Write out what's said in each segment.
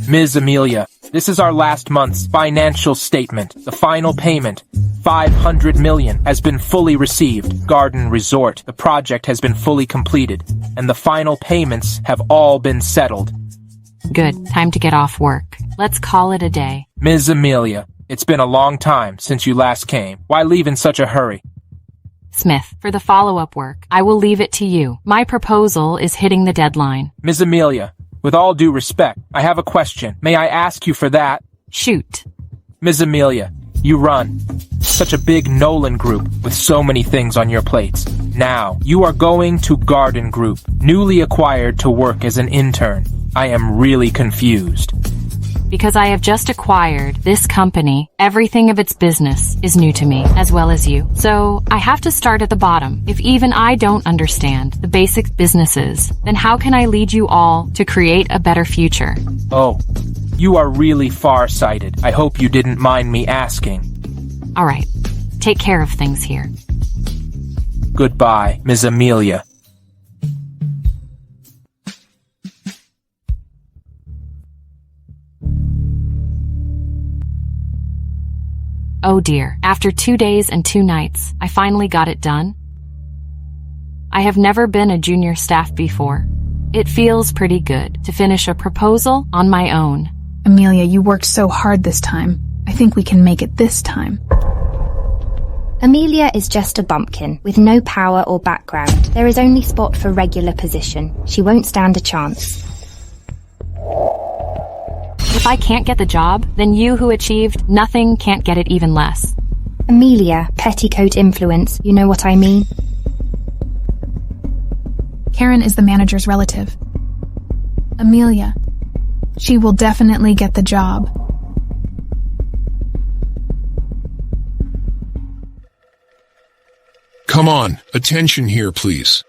Ms. Amelia, this is our last month's financial statement. The final payment, 500 million, has been fully received. Garden Resort, the project has been fully completed, and the final payments have all been settled. Good. Time to get off work. Let's call it a day. Ms. Amelia, it's been a long time since you last came. Why leave in such a hurry? Smith, for the follow-up work, I will leave it to you. My proposal is hitting the deadline. Ms. Amelia, with all due respect, I have a question. May I ask you for that? Shoot. Ms. Amelia, you run such a big Nolan group with so many things on your plates. Now, you are going to Garden Group, newly acquired to work as an intern. I am really confused. Because I have just acquired this company, everything of its business is new to me, as well as you. So, I have to start at the bottom. If even I don't understand the basic businesses, then how can I lead you all to create a better future? Oh, you are really far-sighted. I hope you didn't mind me asking. All right, take care of things here. Goodbye, Ms. Amelia. Oh dear, after 2 days and 2 nights, I finally got it done. I have never been a junior staff before. It feels pretty good to finish a proposal on my own. Amelia, you worked so hard this time. I think we can make it this time. Amelia is just a bumpkin, with no power or background. There is only spot for regular position. She won't stand a chance. If I can't get the job, then you who achieved nothing can't get it even less. Amelia, petticoat influence, you know what I mean? Karen is the manager's relative. Amelia, she will definitely get the job. Come on, attention here, please.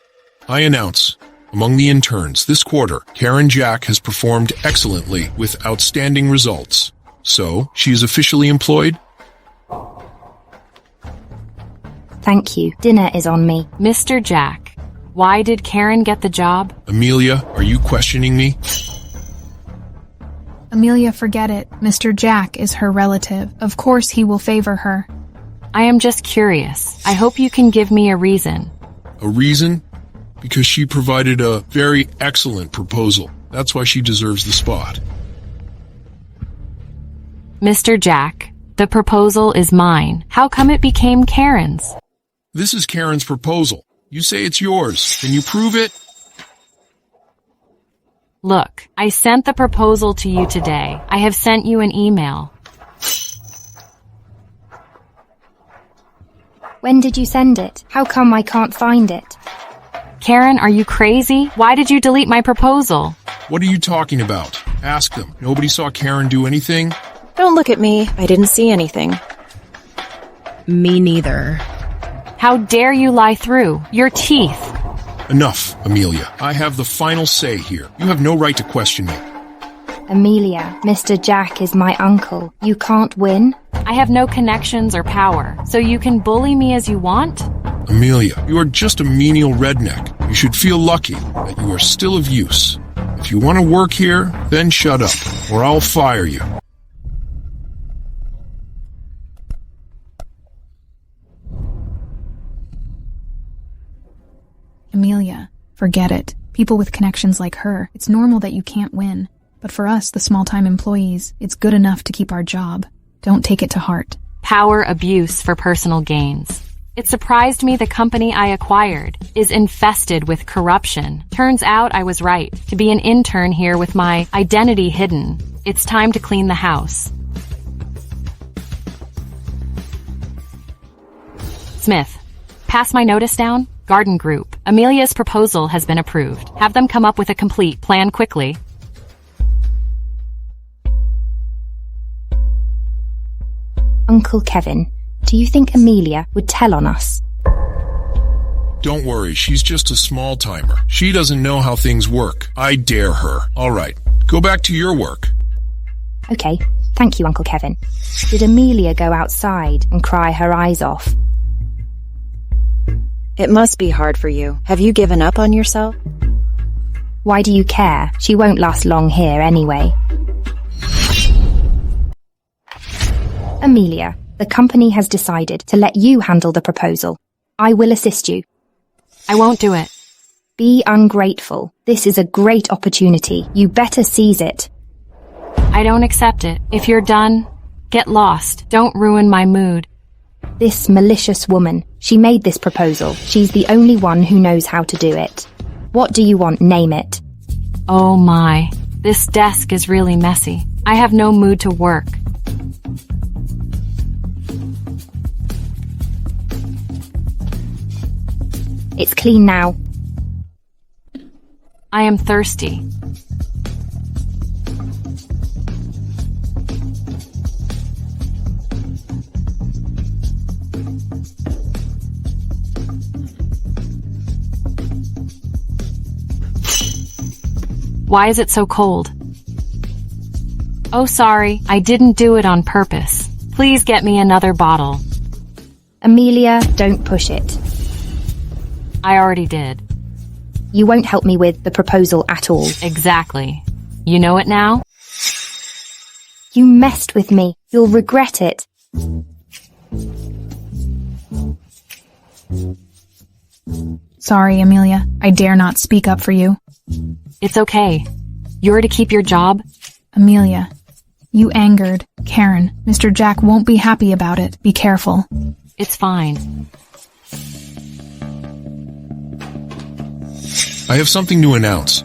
I announce, among the interns this quarter, Karen Jack has performed excellently with outstanding results. So, she is officially employed? Thank you. Dinner is on me. Mr. Jack, why did Karen get the job? Amelia, are you questioning me? Amelia, forget it. Mr. Jack is her relative. Of course he will favor her. I am just curious. I hope you can give me a reason. A reason? Because she provided a very excellent proposal. That's why she deserves the spot. Mr. Jack, the proposal is mine. How come it became Karen's? This is Karen's proposal. You say it's yours. Can you prove it? Look, I sent the proposal to you today. I have sent you an email. When did you send it? How come I can't find it? Karen, are you crazy? Why did you delete my proposal? What are you talking about? Ask them. Nobody saw Karen do anything? Don't look at me. I didn't see anything. Me neither. How dare you lie through your teeth? Enough, Amelia. I have the final say here. You have no right to question me. Amelia, Mr. Jack is my uncle. You can't win? I have no connections or power, so you can bully me as you want? Amelia, you are just a menial redneck. You should feel lucky that you are still of use. If you want to work here, then shut up, or I'll fire you. Amelia, forget it. People with connections like her, it's normal that you can't win. But for us, the small-time employees, it's good enough to keep our job. Don't take it to heart. Power abuse for personal gains. It surprised me the company I acquired is infested with corruption. Turns out I was right. To be an intern here with my identity hidden, it's time to clean the house. Smith, pass my notice down. Garden Group. Amelia's proposal has been approved. Have them come up with a complete plan quickly. Uncle Kevin, do you think Amelia would tell on us? Don't worry, she's just a small-timer. She doesn't know how things work. I dare her. All right, go back to your work. Okay, thank you, Uncle Kevin. Did Amelia go outside and cry her eyes off? It must be hard for you. Have you given up on yourself? Why do you care? She won't last long here anyway. Amelia, the company has decided to let you handle the proposal. I will assist you. I won't do it. Be ungrateful. This is a great opportunity. You better seize it. I don't accept it. If you're done, get lost. Don't ruin my mood. This malicious woman, she made this proposal. She's the only one who knows how to do it. What do you want? Name it. Oh my, this desk is really messy. I have no mood to work. It's clean now. I am thirsty. Why is it so cold? Oh, sorry, I didn't do it on purpose. Please get me another bottle. Amelia, don't push it. I already did. You won't help me with the proposal at all. Exactly. You know it now? You messed with me. You'll regret it. Sorry, Amelia. I dare not speak up for you. It's okay. You're to keep your job. Amelia, you angered Karen. Mr. Jack won't be happy about it. Be careful. It's fine. I have something to announce.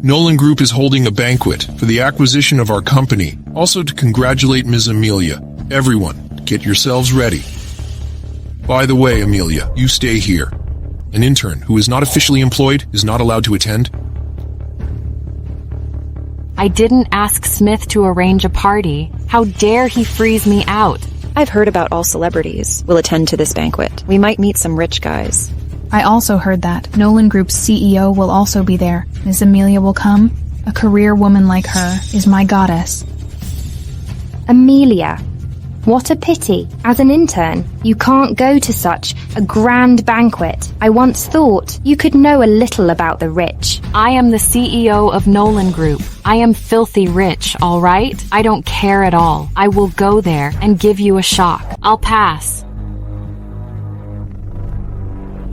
Nolan Group is holding a banquet for the acquisition of our company, also to congratulate Ms. Amelia. Everyone, get yourselves ready. By the way, Amelia, you stay here. An intern who is not officially employed is not allowed to attend. I didn't ask Smith to arrange a party. How dare he freeze me out? I've heard about all celebrities will attend to this banquet. We might meet some rich guys. I also heard that Nolan Group's CEO will also be there. Miss Amelia will come. A career woman like her is my goddess. Amelia, what a pity. As an intern, you can't go to such a grand banquet. I once thought you could know a little about the rich. I am the CEO of Nolan Group. I am filthy rich, all right? I don't care at all. I will go there and give you a shock. I'll pass.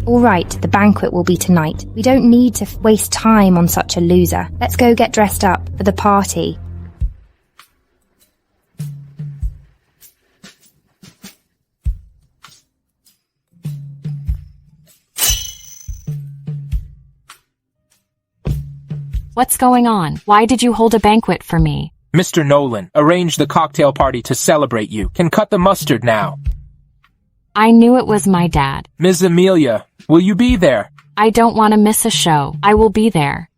All right, the banquet will be tonight. We don't need to waste time on such a loser. Let's go get dressed up for the party. What's going on? Why did you hold a banquet for me? Mr. Nolan, arrange the cocktail party to celebrate you. Can cut the mustard now. I knew it was my dad. Ms. Amelia, will you be there? I don't want to miss a show. I will be there.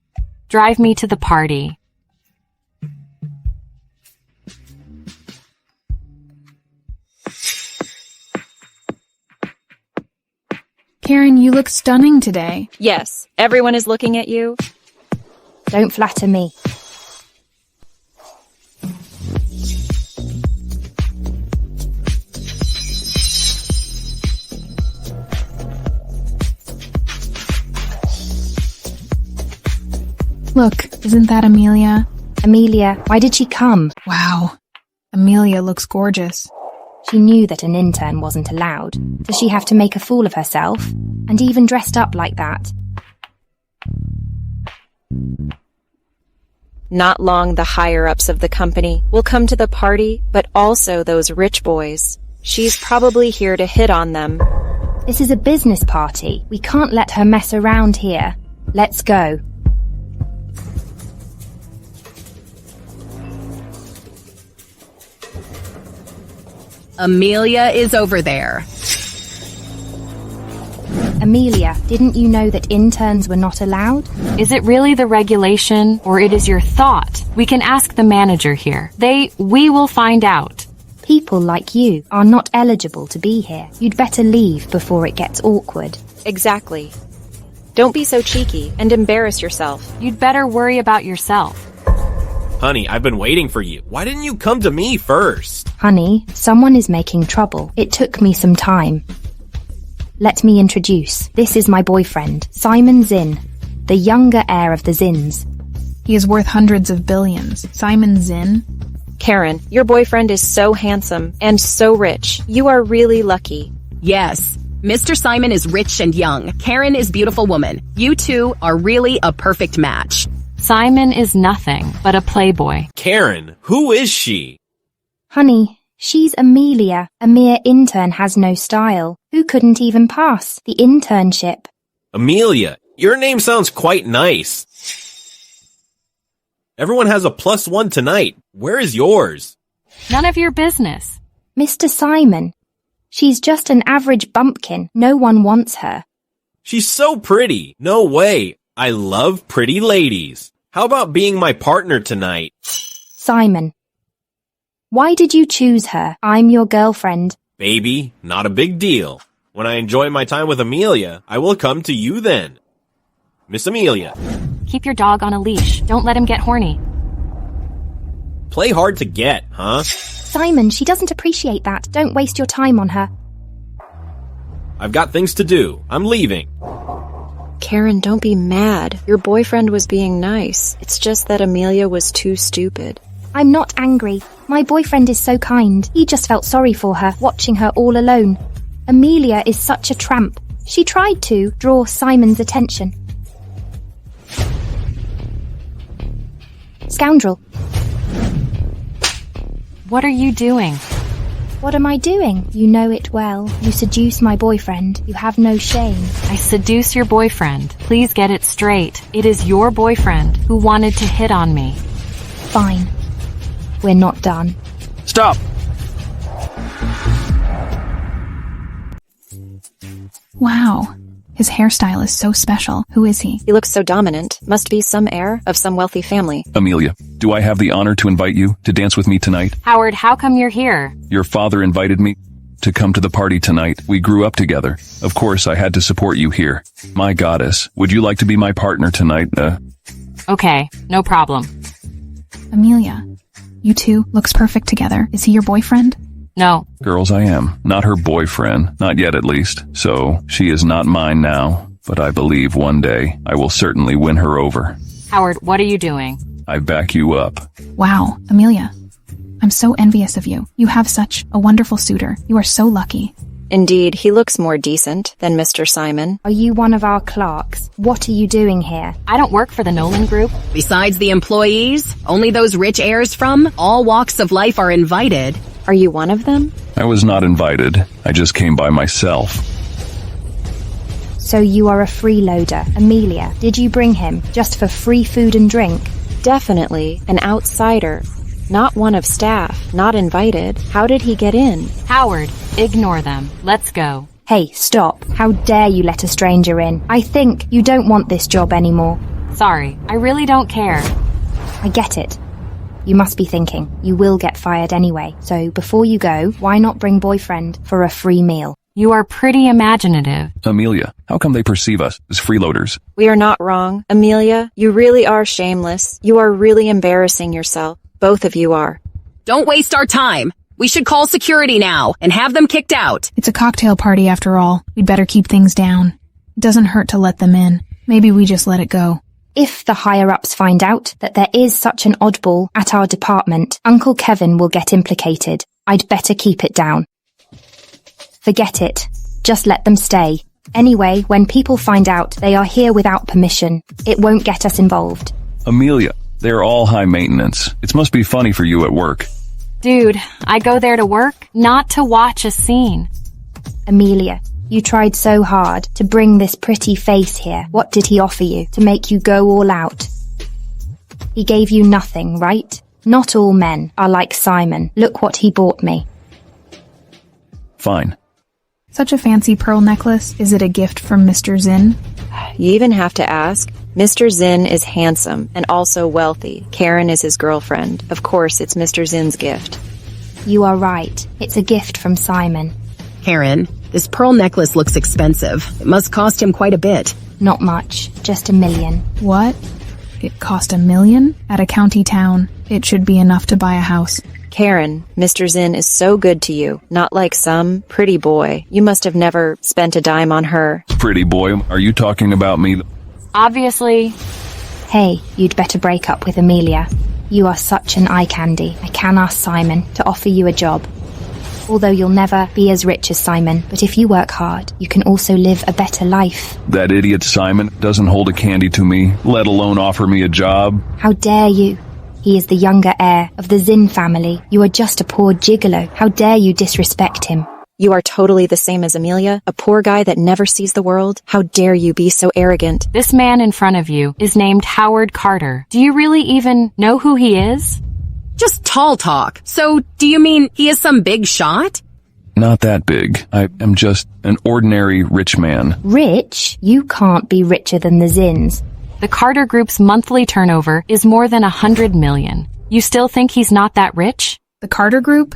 Drive me to the party. Karen, you look stunning today. Yes, everyone is looking at you. Don't flatter me. Look, isn't that Amelia? Amelia, why did she come? Wow. Amelia looks gorgeous. She knew that an intern wasn't allowed. Does she have to make a fool of herself? And even dressed up like that? Not long the higher-ups of the company will come to the party, but also those rich boys. She's probably here to hit on them. This is a business party. We can't let her mess around here. Let's go. Amelia is over there. Amelia, didn't you know that interns were not allowed? Is it really the regulation, or it is your thought? We can ask the manager here. We will find out. People like you are not eligible to be here. You'd better leave before it gets awkward. Exactly. Don't be so cheeky and embarrass yourself. You'd better worry about yourself. Honey, I've been waiting for you. Why didn't you come to me first? Honey, someone is making trouble. It took me some time. Let me introduce. This is my boyfriend, Simon Zinn, the younger heir of the Zinns. He is worth hundreds of billions. Simon Zinn? Karen, your boyfriend is so handsome and so rich. You are really lucky. Yes. Mr. Simon is rich and young. Karen is beautiful woman. You two are really a perfect match. Simon is nothing but a playboy. Karen, who is she? Honey, she's Amelia. A mere intern has no style. Who couldn't even pass the internship? Amelia, your name sounds quite nice. Everyone has a +1 tonight. Where is yours? None of your business. Mr. Simon. She's just an average bumpkin. No one wants her. She's so pretty. No way. I love pretty ladies. How about being my partner tonight? Simon. Why did you choose her? I'm your girlfriend. Baby, not a big deal. When I enjoy my time with Amelia, I will come to you then. Miss Amelia. Keep your dog on a leash. Don't let him get horny. Play hard to get, huh? Simon, she doesn't appreciate that. Don't waste your time on her. I've got things to do. I'm leaving. Karen, don't be mad. Your boyfriend was being nice. It's just that Amelia was too stupid. I'm not angry. My boyfriend is so kind. He just felt sorry for her, watching her all alone. Amelia is such a tramp. She tried to draw Simon's attention. Scoundrel. What are you doing? What am I doing? You know it well. You seduce my boyfriend. You have no shame. I seduce your boyfriend. Please get it straight. It is your boyfriend who wanted to hit on me. Fine. We're not done. Stop! Wow. His hairstyle is so special. Who is he? He looks so dominant. Must be some heir of some wealthy family. Amelia, do I have the honor to invite you to dance with me tonight? Howard, how come you're here? Your father invited me to come to the party tonight. We grew up together. Of course, I had to support you here. My goddess, would you like to be my partner tonight? Okay, no problem. Amelia. You two looks perfect together. Is he your boyfriend? No. Girls, I am. Not her boyfriend. Not yet, at least. So, she is not mine now. But I believe one day I will certainly win her over. Howard, what are you doing? I back you up. Wow, Amelia. I'm so envious of you. You have such a wonderful suitor. You are so lucky. Indeed, he looks more decent than Mr. Simon. Are you one of our clerks? What are you doing here? I don't work for the Nolan Group. Besides the employees, only those rich heirs from all walks of life are invited. Are you one of them? I was not invited. I just came by myself. So you are a freeloader. Amelia, did you bring him just for free food and drink? Definitely an outsider. Not one of staff. Not invited. How did he get in? Howard, ignore them. Let's go. Hey, stop. How dare you let a stranger in? I think you don't want this job anymore. Sorry, I really don't care. I get it. You must be thinking, you will get fired anyway. So before you go, why not bring boyfriend for a free meal? You are pretty imaginative. Amelia, how come they perceive us as freeloaders? We are not wrong. Amelia, you really are shameless. You are really embarrassing yourself. Both of you are. Don't waste our time. We should call security now and have them kicked out. It's a cocktail party after all. We'd better keep things down. It doesn't hurt to let them in. Maybe we just let it go. If the higher-ups find out that there is such an oddball at our department, Uncle Kevin will get implicated. I'd better keep it down. Forget it. Just let them stay. Anyway, when people find out they are here without permission, it won't get us involved. Amelia, they're all high maintenance. It must be funny for you at work. Dude, I go there to work, not to watch a scene. Amelia, you tried so hard to bring this pretty face here. What did he offer you to make you go all out? He gave you nothing, right? Not all men are like Simon. Look what he bought me. Fine. Such a fancy pearl necklace. Is it a gift from Mr. Zinn? You even have to ask. Mr. Zinn is handsome and also wealthy. Karen is his girlfriend. Of course, it's Mr. Zinn's gift. You are right. It's a gift from Simon. Karen, this pearl necklace looks expensive. It must cost him quite a bit. Not much. Just $1 million. What? It cost $1 million? At a county town, it should be enough to buy a house. Karen, Mr. Zinn is so good to you. Not like some pretty boy. You must have never spent a dime on her. Pretty boy, are you talking about me? Obviously. Hey, you'd better break up with Amelia. You are such an eye candy. I can ask Simon to offer you a job. Although you'll never be as rich as Simon, but if you work hard, you can also live a better life. That idiot Simon doesn't hold a candy to me, let alone offer me a job. How dare you? He is the younger heir of the Zin family. You are just a poor gigolo. How dare you disrespect him? You are totally the same as Amelia, a poor guy that never sees the world. How dare you be so arrogant? This man in front of you is named Howard Carter. Do you really even know who he is? Just tall talk. So, do you mean he is some big shot? Not that big. I am just an ordinary rich man. Rich? You can't be richer than the Zins. The Carter Group's monthly turnover is more than 100 million. You still think he's not that rich? The Carter Group?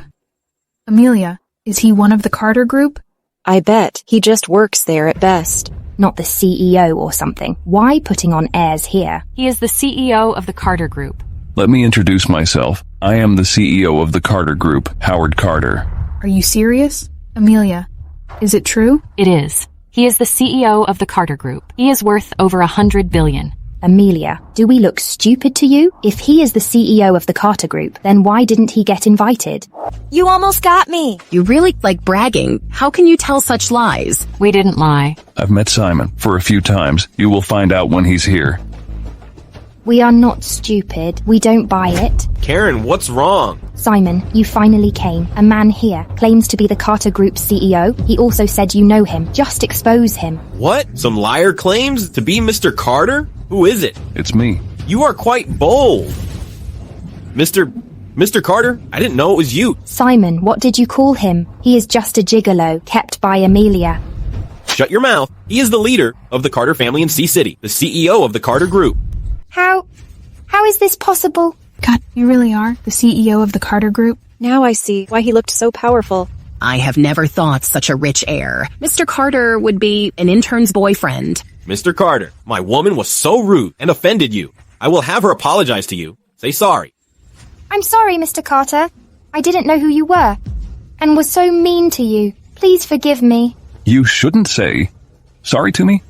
Amelia, is he one of the Carter Group? I bet. He just works there at best. Not the CEO or something. Why putting on airs here? He is the CEO of the Carter Group. Let me introduce myself. I am the CEO of the Carter Group, Howard Carter. Are you serious? Amelia, is it true? It is. He is the CEO of the Carter Group. He is worth over 100 billion. Amelia, do we look stupid to you? If he is the CEO of the Carter Group, then why didn't he get invited? You almost got me. You really like bragging. How can you tell such lies? We didn't lie. I've met Simon for a few times. You will find out when he's here. We are not stupid. We don't buy it. Karen, what's wrong? Simon, you finally came. A man here claims to be the Carter Group's CEO. He also said you know him. Just expose him. What? Some liar claims to be Mr. Carter? Who is it? It's me. You are quite bold. Mr. Carter, I didn't know it was you. Simon, what did you call him? He is just a gigolo, kept by Amelia. Shut your mouth. He is the leader of the Carter family in Sea City, the CEO of the Carter Group. How is this possible? God, you really are the CEO of the Carter Group? Now I see why he looked so powerful. I have never thought such a rich heir. Mr. Carter would be an intern's boyfriend. Mr. Carter, my woman was so rude and offended you. I will have her apologize to you. Say sorry. I'm sorry, Mr. Carter. I didn't know who you were and was so mean to you. Please forgive me. You shouldn't say sorry to me.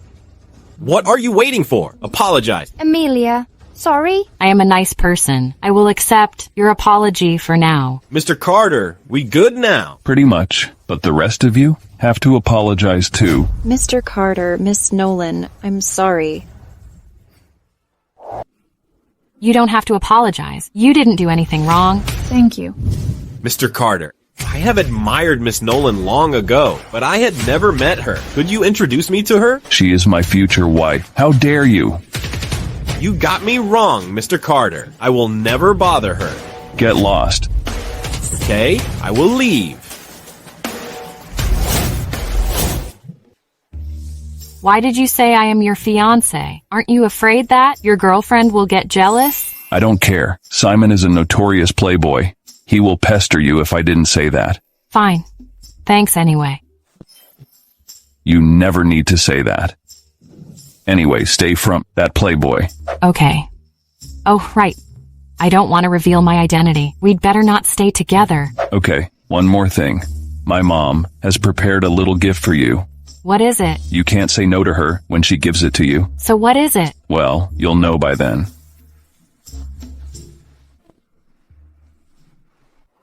What are you waiting for? Apologize. Amelia, sorry? I am a nice person. I will accept your apology for now. Mr. Carter, we good now? Pretty much. But the rest of you have to apologize too. Mr. Carter, Miss Nolan, I'm sorry. You don't have to apologize. You didn't do anything wrong. Thank you. Mr. Carter, I have admired Miss Nolan long ago, but I had never met her. Could you introduce me to her? She is my future wife. How dare you? You got me wrong, Mr. Carter. I will never bother her. Get lost. Okay, I will leave. Why did you say I am your fiancé? Aren't you afraid that your girlfriend will get jealous? I don't care. Simon is a notorious playboy. He will pester you if I didn't say that. Fine. Thanks anyway. You never need to say that. Anyway, stay from that playboy. Okay. Oh, right. I don't want to reveal my identity. We'd better not stay together. Okay, one more thing. My mom has prepared a little gift for you. What is it? You can't say no to her when she gives it to you. So what is it? Well, you'll know by then.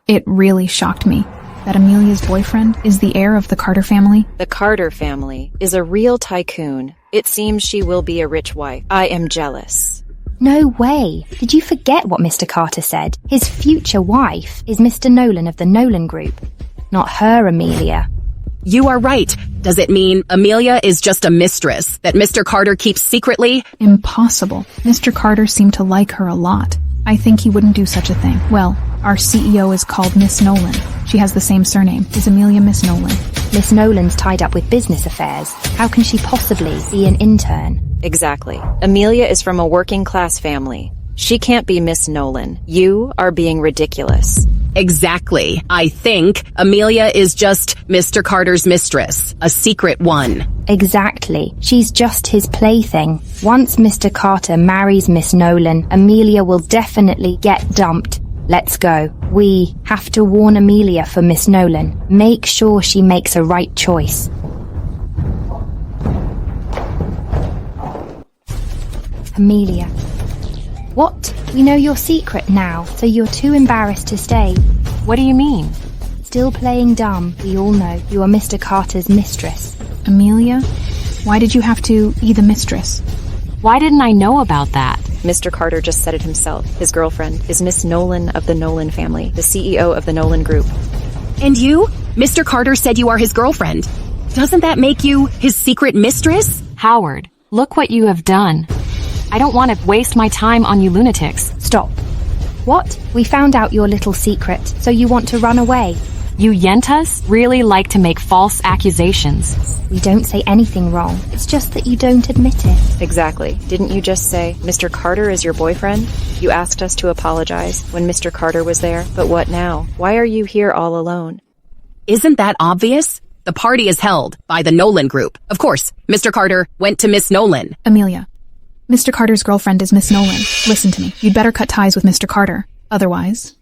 It really shocked me that Amelia's boyfriend is the heir of the Carter family. The Carter family is a real tycoon. It seems she will be a rich wife. I am jealous. No way. Did you forget what Mr. Carter said? His future wife is Mr. Nolan of the Nolan Group. Not her, Amelia. You are right. Does it mean Amelia is just a mistress that Mr. Carter keeps secretly? Impossible. Mr. Carter seemed to like her a lot. I think he wouldn't do such a thing. Well, our CEO is called Miss Nolan. She has the same surname. Is Amelia Miss Nolan? Miss Nolan's tied up with business affairs. How can she possibly be an intern? Exactly. Amelia is from a working class family. She can't be Miss Nolan. You are being ridiculous. Exactly. I think Amelia is just Mr. Carter's mistress, a secret one. Exactly. She's just his plaything. Once Mr. Carter marries Miss Nolan, Amelia will definitely get dumped. Let's go. We have to warn Amelia for Miss Nolan. Make sure she makes a right choice. Amelia. What We know your secret now, so you're too embarrassed to stay. What do you mean? Still playing dumb, we all know you are Mr. Carter's mistress. Amelia, why did you have to be the mistress? Why didn't I know about that? Mr. Carter just said it himself. His girlfriend is Miss Nolan of the Nolan family, the CEO of the Nolan Group. And you? Mr. Carter said you are his girlfriend. Doesn't that make you his secret mistress? Howard, look what you have done. I don't want to waste my time on you lunatics. Stop. What? We found out your little secret, so you want to run away? You yentas really like to make false accusations. We don't say anything wrong. It's just that you don't admit it. Exactly. Didn't you just say, Mr. Carter is your boyfriend? You asked us to apologize when Mr. Carter was there, but what now? Why are you here all alone? Isn't that obvious? The party is held by the Nolan Group. Of course, Mr. Carter went to Miss Nolan. Amelia, Mr. Carter's girlfriend is Miss Nolan. Listen to me. You'd better cut ties with Mr. Carter. Otherwise,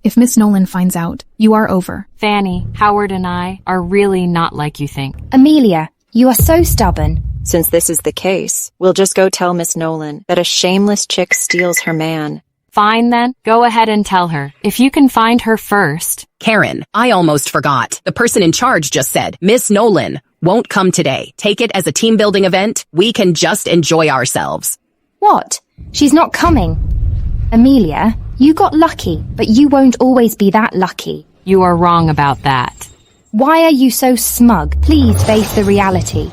if Miss Nolan finds out, you are over. Fanny, Howard and I are really not like you think. Amelia, you are so stubborn. Since this is the case, we'll just go tell Miss Nolan that a shameless chick steals her man. Fine then, go ahead and tell her. If you can find her first. Karen, I almost forgot. The person in charge just said, Miss Nolan won't come today. Take it as a team building event. We can just enjoy ourselves. What? She's not coming. Amelia, you got lucky, but you won't always be that lucky. You are wrong about that. Why are you so smug? Please face the reality.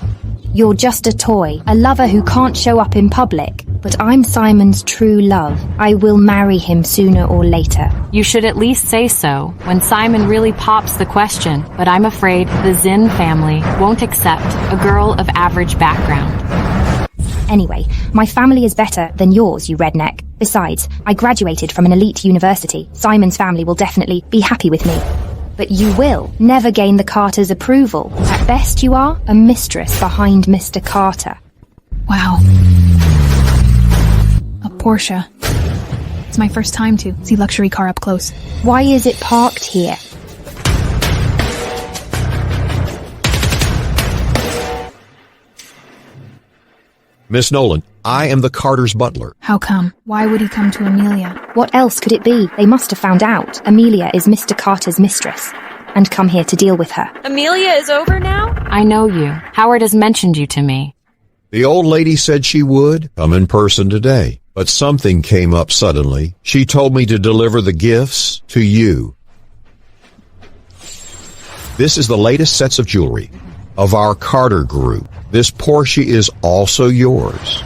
You're just a toy, a lover who can't show up in public. But I'm Simon's true love. I will marry him sooner or later. You should at least say so when Simon really pops the question, but I'm afraid the Zinn family won't accept a girl of average background. Anyway, my family is better than yours, you redneck. Besides, I graduated from an elite university. Simon's family will definitely be happy with me. But you will never gain the Carter's approval. At best, you are a mistress behind Mr. Carter. Wow. A Porsche. It's my first time to see luxury car up close. Why is it parked here? Miss Nolan, I am the Carter's butler. How come? Why would he come to Amelia? What else could it be? They must have found out Amelia is Mr. Carter's mistress and come here to deal with her. Amelia is over now? I know you. Howard has mentioned you to me. The old lady said she would come in person today, but something came up suddenly. She told me to deliver the gifts to you. This is the latest sets of jewelry of our Carter group. This Porsche is also yours.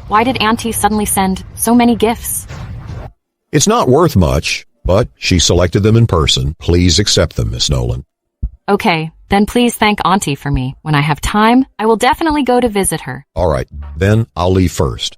Why did Auntie suddenly send so many gifts? It's not worth much, but she selected them in person. Please accept them, Miss Nolan. Okay, then please thank Auntie for me. When I have time, I will definitely go to visit her. All right, then I'll leave first.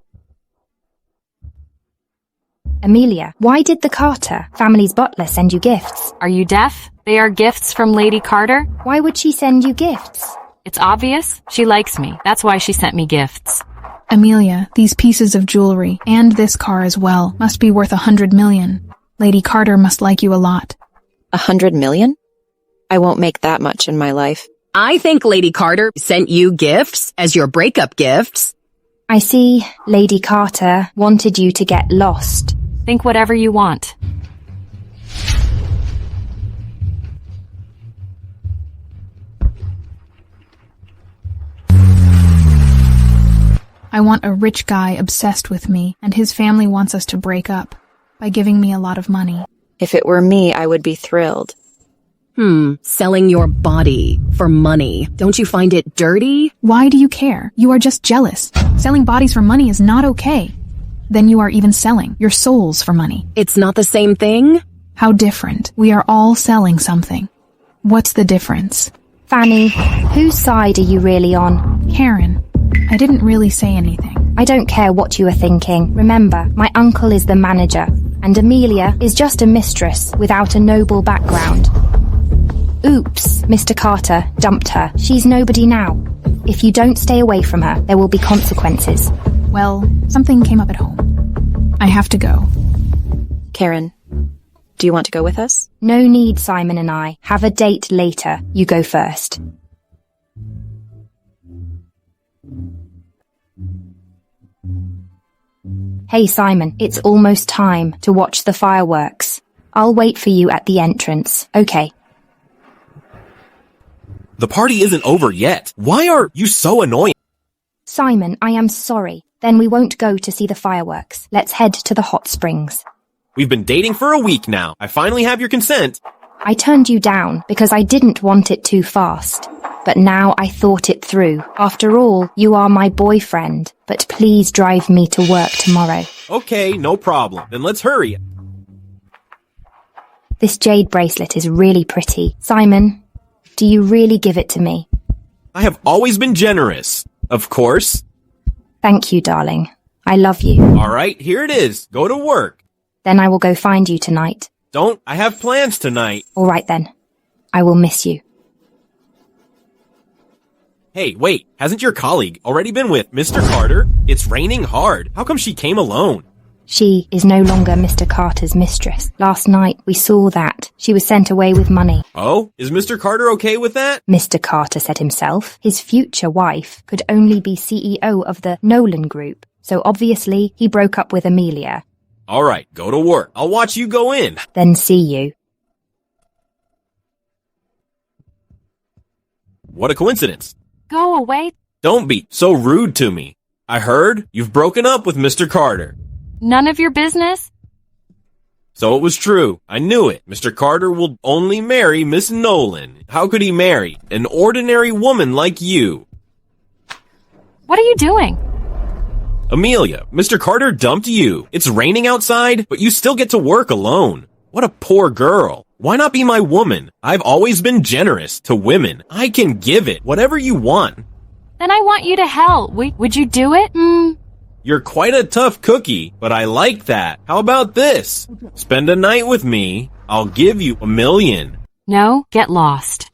Amelia, why did the Carter family's butler send you gifts? Are you deaf? They are gifts from Lady Carter. Why would she send you gifts? It's obvious. She likes me. That's why she sent me gifts. Amelia, these pieces of jewelry, and this car as well, must be worth 100 million. Lady Carter must like you a lot. 100 million? I won't make that much in my life. I think Lady Carter sent you gifts as your breakup gifts. I see Lady Carter wanted you to get lost. Think whatever you want. I want a rich guy obsessed with me, and his family wants us to break up by giving me a lot of money. If it were me, I would be thrilled. Selling your body for money. Don't you find it dirty? Why do you care? You are just jealous. Selling bodies for money is not okay. Then you are even selling your souls for money. It's not the same thing? How different. We are all selling something. What's the difference? Fanny, whose side are you really on? Karen, I didn't really say anything. I don't care what you are thinking. Remember, my uncle is the manager, and Amelia is just a mistress without a noble background. Oops, Mr. Carter dumped her. She's nobody now. If you don't stay away from her, there will be consequences. Well, something came up at home. I have to go. Karen, do you want to go with us? No need, Simon and I. Have a date later. You go first. Hey Simon, it's almost time to watch the fireworks. I'll wait for you at the entrance, okay? The party isn't over yet. Why are you so annoying? Simon, I am sorry. Then we won't go to see the fireworks. Let's head to the hot springs. We've been dating for a week now. I finally have your consent. I turned you down because I didn't want it too fast. But now I thought it through. After all, you are my boyfriend. But please drive me to work tomorrow. Okay, no problem. Then let's hurry. This jade bracelet is really pretty. Simon, do you really give it to me? I have always been generous. Of course. Thank you, darling. I love you. All right, here it is. Go to work. Then I will go find you tonight. Don't. I have plans tonight. All right then. I will miss you. Hey, wait. Hasn't your colleague already been with Mr. Carter? It's raining hard. How come she came alone? She is no longer Mr. Carter's mistress. Last night we saw that. She was sent away with money. Oh, is Mr. Carter okay with that? Mr. Carter said himself his future wife could only be CEO of the Nolan Group. So obviously he broke up with Amelia. All right, go to work. I'll watch you go in. Then see you. What a coincidence. Go away. Don't be so rude to me. I heard you've broken up with Mr. Carter. None of your business? So it was true. I knew it. Mr. Carter will only marry Miss Nolan. How could he marry an ordinary woman like you? What are you doing? Amelia, Mr. Carter dumped you. It's raining outside, but you still get to work alone. What a poor girl. Why not be my woman? I've always been generous to women. I can give it whatever you want. Then I want you to hell. Would you do it? You're quite a tough cookie, but I like that. How about this? Spend a night with me. I'll give you $1 million. No, get lost.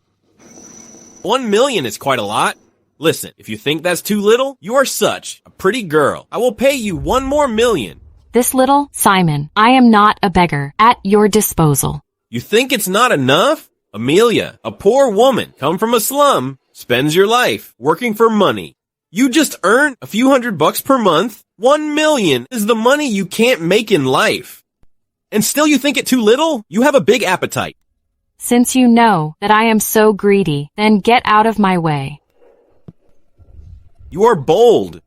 1 million is quite a lot. Listen, if you think that's too little, you are such a pretty girl. I will pay you 1 more million. This little? Simon, I am not a beggar. At your disposal. You think it's not enough? Amelia, a poor woman, come from a slum, spends your life working for money. You just earn a few $100 per month. 1 million is the money you can't make in life. And still you think it too little? You have a big appetite. Since you know that I am so greedy, then get out of my way. You are bold.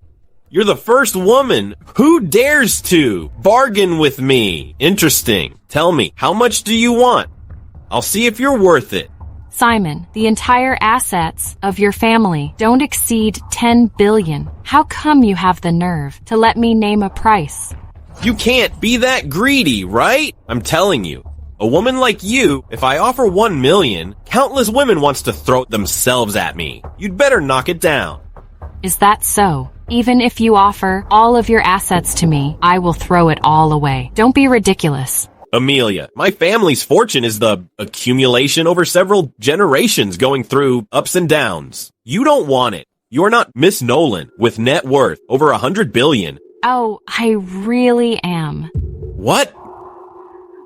You're the first woman. Who dares to bargain with me? Interesting. Tell me, how much do you want? I'll see if you're worth it. Simon, the entire assets of your family don't exceed 10 billion. How come you have the nerve to let me name a price? You can't be that greedy, right? I'm telling you. A woman like you, if I offer 1 million, countless women wants to throw themselves at me. You'd better knock it down. Is that so? Even if you offer all of your assets to me, I will throw it all away. Don't be ridiculous. Amelia, my family's fortune is the accumulation over several generations going through ups and downs. You don't want it. You're not Miss Nolan with net worth over 100 billion. Oh, I really am. What?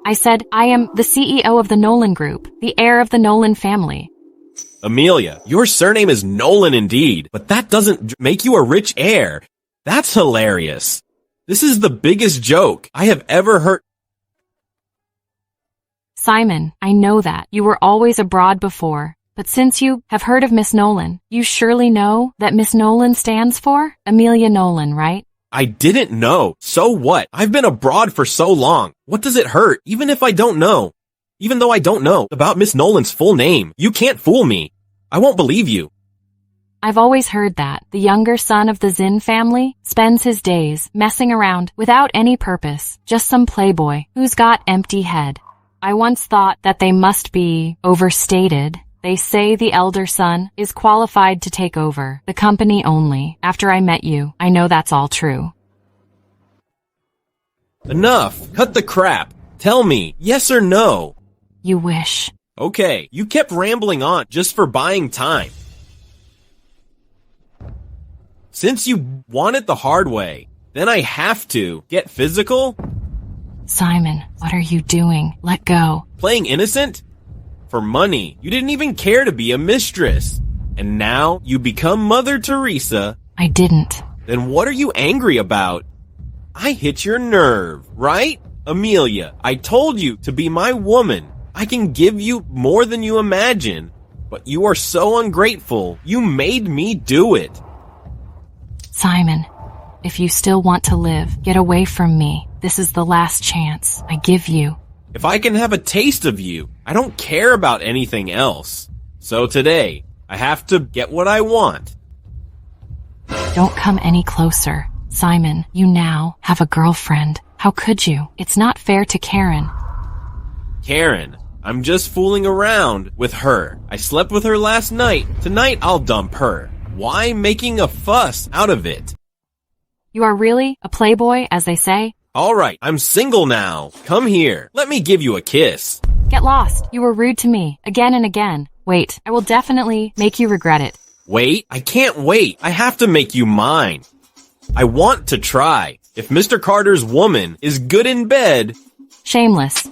I said I am the CEO of the Nolan Group, the heir of the Nolan family. Amelia, your surname is Nolan indeed, but that doesn't make you a rich heir. That's hilarious. This is the biggest joke I have ever heard. Simon, I know that. You were always abroad before. But since you have heard of Miss Nolan, you surely know that Miss Nolan stands for Amelia Nolan, right? I didn't know. So what? I've been abroad for so long. What does it hurt, even if I don't know? Even though I don't know about Miss Nolan's full name, you can't fool me. I won't believe you. I've always heard that the younger son of the Zin family spends his days messing around without any purpose, just some playboy who's got empty head. I once thought that they must be overstated. They say the elder son is qualified to take over the company only. After I met you, I know that's all true. Enough. Cut the crap. Tell me, yes or no? You wish. Okay, you kept rambling on just for buying time. Since you want it the hard way, then I have to get physical? Simon, what are you doing? Let go. Playing innocent? For money. You didn't even care to be a mistress. And now you become Mother Teresa. I didn't. Then what are you angry about? I hit your nerve, right? Amelia, I told you to be my woman. I can give you more than you imagine, but you are so ungrateful. You made me do it. Simon, if you still want to live, get away from me. This is the last chance I give you. If I can have a taste of you, I don't care about anything else. So today, I have to get what I want. Don't come any closer. Simon, you now have a girlfriend. How could you? It's not fair to Karen. Karen, I'm just fooling around with her. I slept with her last night. Tonight I'll dump her. Why making a fuss out of it? You are really a playboy, as they say? Alright, I'm single now. Come here. Let me give you a kiss. Get lost. You were rude to me, again and again. Wait, I will definitely make you regret it. Wait? I can't wait. I have to make you mine. I want to try. If Mr. Carter's woman is good in bed... Shameless.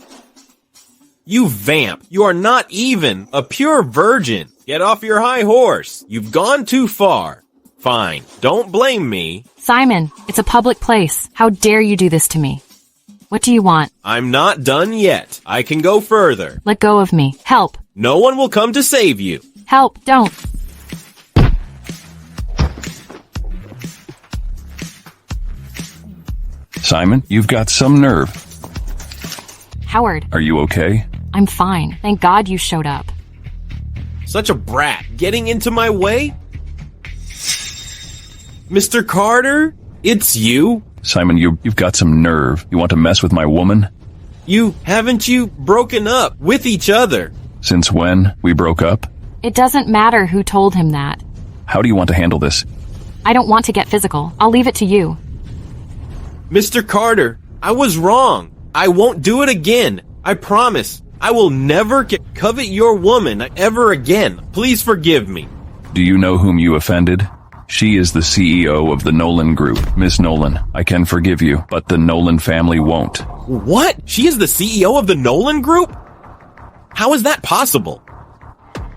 You vamp. You are not even a pure virgin. Get off your high horse. You've gone too far. Fine. Don't blame me. Simon, it's a public place. How dare you do this to me? What do you want? I'm not done yet. I can go further. Let go of me. Help. No one will come to save you. Help. Don't. Simon, you've got some nerve. Howard. Are you okay? I'm fine. Thank God you showed up. Such a brat. Getting into my way? Mr. Carter? It's you? Simon, you've got some nerve. You want to mess with my woman? Haven't you broken up with each other? Since when we broke up? It doesn't matter who told him that. How do you want to handle this? I don't want to get physical. I'll leave it to you. Mr. Carter, I was wrong. I won't do it again. I promise. I will never covet your woman ever again. Please forgive me. Do you know whom you offended? She is the CEO of the Nolan Group. Miss Nolan, I can forgive you, but the Nolan family won't. What? She is the CEO of the Nolan Group? How is that possible?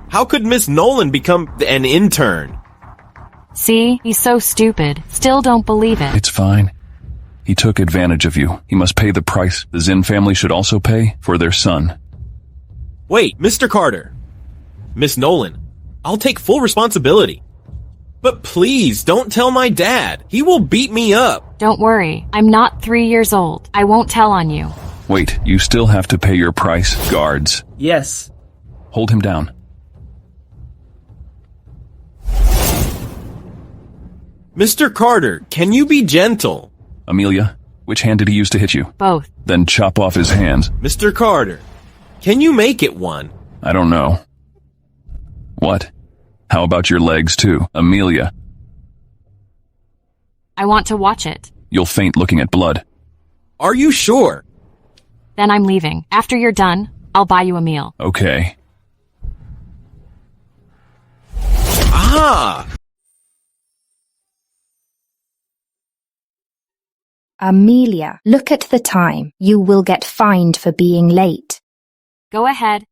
How could Miss Nolan become an intern? See? He's so stupid. Still don't believe it. It's fine. He took advantage of you. He must pay the price. The Zinn family should also pay for their son. Wait, Mr. Carter. Miss Nolan, I'll take full responsibility. But please, don't tell my dad. He will beat me up. Don't worry. I'm not 3 years old. I won't tell on you. Wait, you still have to pay your price, guards. Yes. Hold him down. Mr. Carter, can you be gentle? Amelia, which hand did he use to hit you? Both. Then chop off his hands. Mr. Carter, can you make it one? I don't know. What? How about your legs too, Amelia? I want to watch it. You'll faint looking at blood. Are you sure? Then I'm leaving. After you're done, I'll buy you a meal. Okay. Ah! Amelia, look at the time. You will get fined for being late. Go ahead.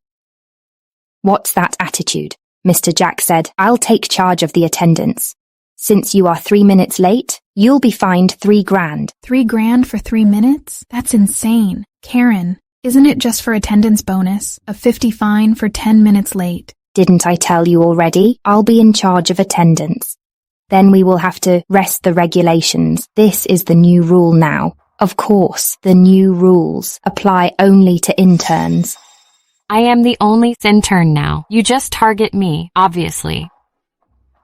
What's that attitude? Mr. Jack said, I'll take charge of the attendance. Since you are 3 minutes late, you'll be fined $3,000. $3,000 for 3 minutes? That's insane. Karen, isn't it just for attendance bonus? A 50 fine for 10 minutes late. Didn't I tell you already? I'll be in charge of attendance. Then we will have to rest the regulations. This is the new rule now. Of course, the new rules apply only to interns. I am the only intern now. You just target me, obviously.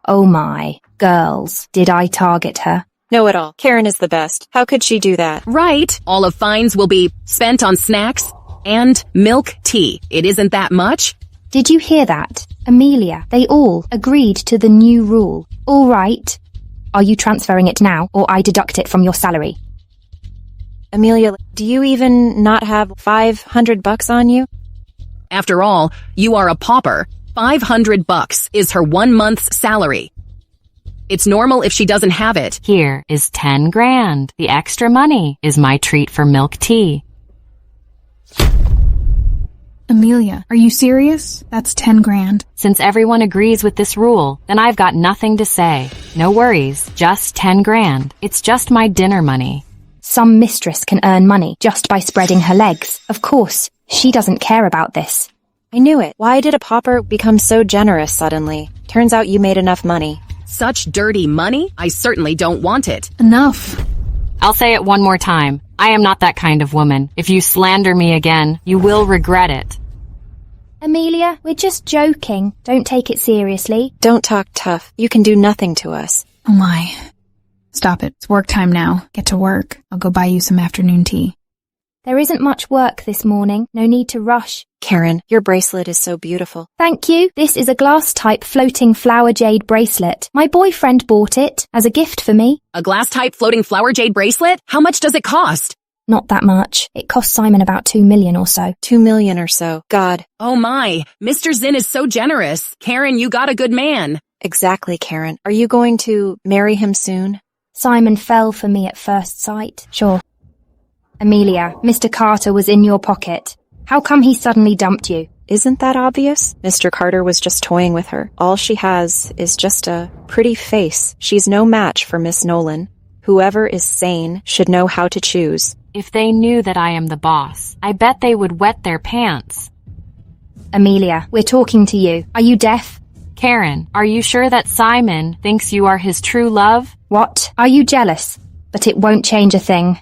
Oh my, girls, did I target her? No at all. Karen is the best. How could she do that? Right. All of fines will be spent on snacks and milk tea. It isn't that much. Did you hear that? Amelia, they all agreed to the new rule. All right. Are you transferring it now, or I deduct it from your salary? Amelia, do you even not have $500 on you? After all, you are a pauper. $500 is her 1 month's salary. It's normal if she doesn't have it. Here is 10 grand. The extra money is my treat for milk tea. Amelia, are you serious? That's 10 grand. Since everyone agrees with this rule, then I've got nothing to say. No worries, just 10 grand. It's just my dinner money. some mistress can earn money just by spreading her legs. Of course, she doesn't care about this. I knew it. Why did a pauper become so generous suddenly? Turns out you made enough money. Such dirty money? I certainly don't want it. Enough. I'll say it one more time. I am not that kind of woman. If you slander me again, you will regret it. Amelia, we're just joking. Don't take it seriously. Don't talk tough. You can do nothing to us. Oh my. Stop it. It's work time now. Get to work. I'll go buy you some afternoon tea. There isn't much work this morning. No need to rush. Karen, your bracelet is so beautiful. Thank you. This is a glass-type floating flower jade bracelet. My boyfriend bought it as a gift for me. A glass-type floating flower jade bracelet? How much does it cost? Not that much. It cost Simon about 2 million or so. 2 million or so. God. Oh my, Mr. Zinn is so generous. Karen, you got a good man. Exactly, Karen. Are you going to marry him soon? Simon fell for me at first sight. Sure. Amelia, Mr. Carter was in your pocket. How come he suddenly dumped you? Isn't that obvious? Mr. Carter was just toying with her. All she has is just a pretty face. She's no match for Miss Nolan. Whoever is sane should know how to choose. If they knew that I am the boss, I bet they would wet their pants. Amelia, we're talking to you. Are you deaf? Karen, are you sure that Simon thinks you are his true love? What? Are you jealous? But it won't change a thing.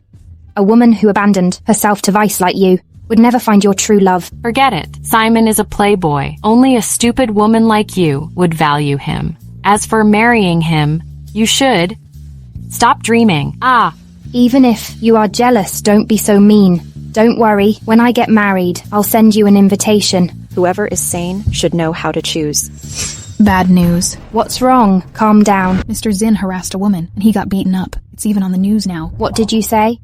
A woman who abandoned herself to vice like you would never find your true love. Forget it. Simon is a playboy. Only a stupid woman like you would value him. As for marrying him, you should stop dreaming. Even if you are jealous, don't be so mean. Don't worry. When I get married, I'll send you an invitation. Whoever is sane should know how to choose. Bad news. What's wrong? Calm down. Mr. Zinn harassed a woman, and he got beaten up. It's even on the news now. What did you say?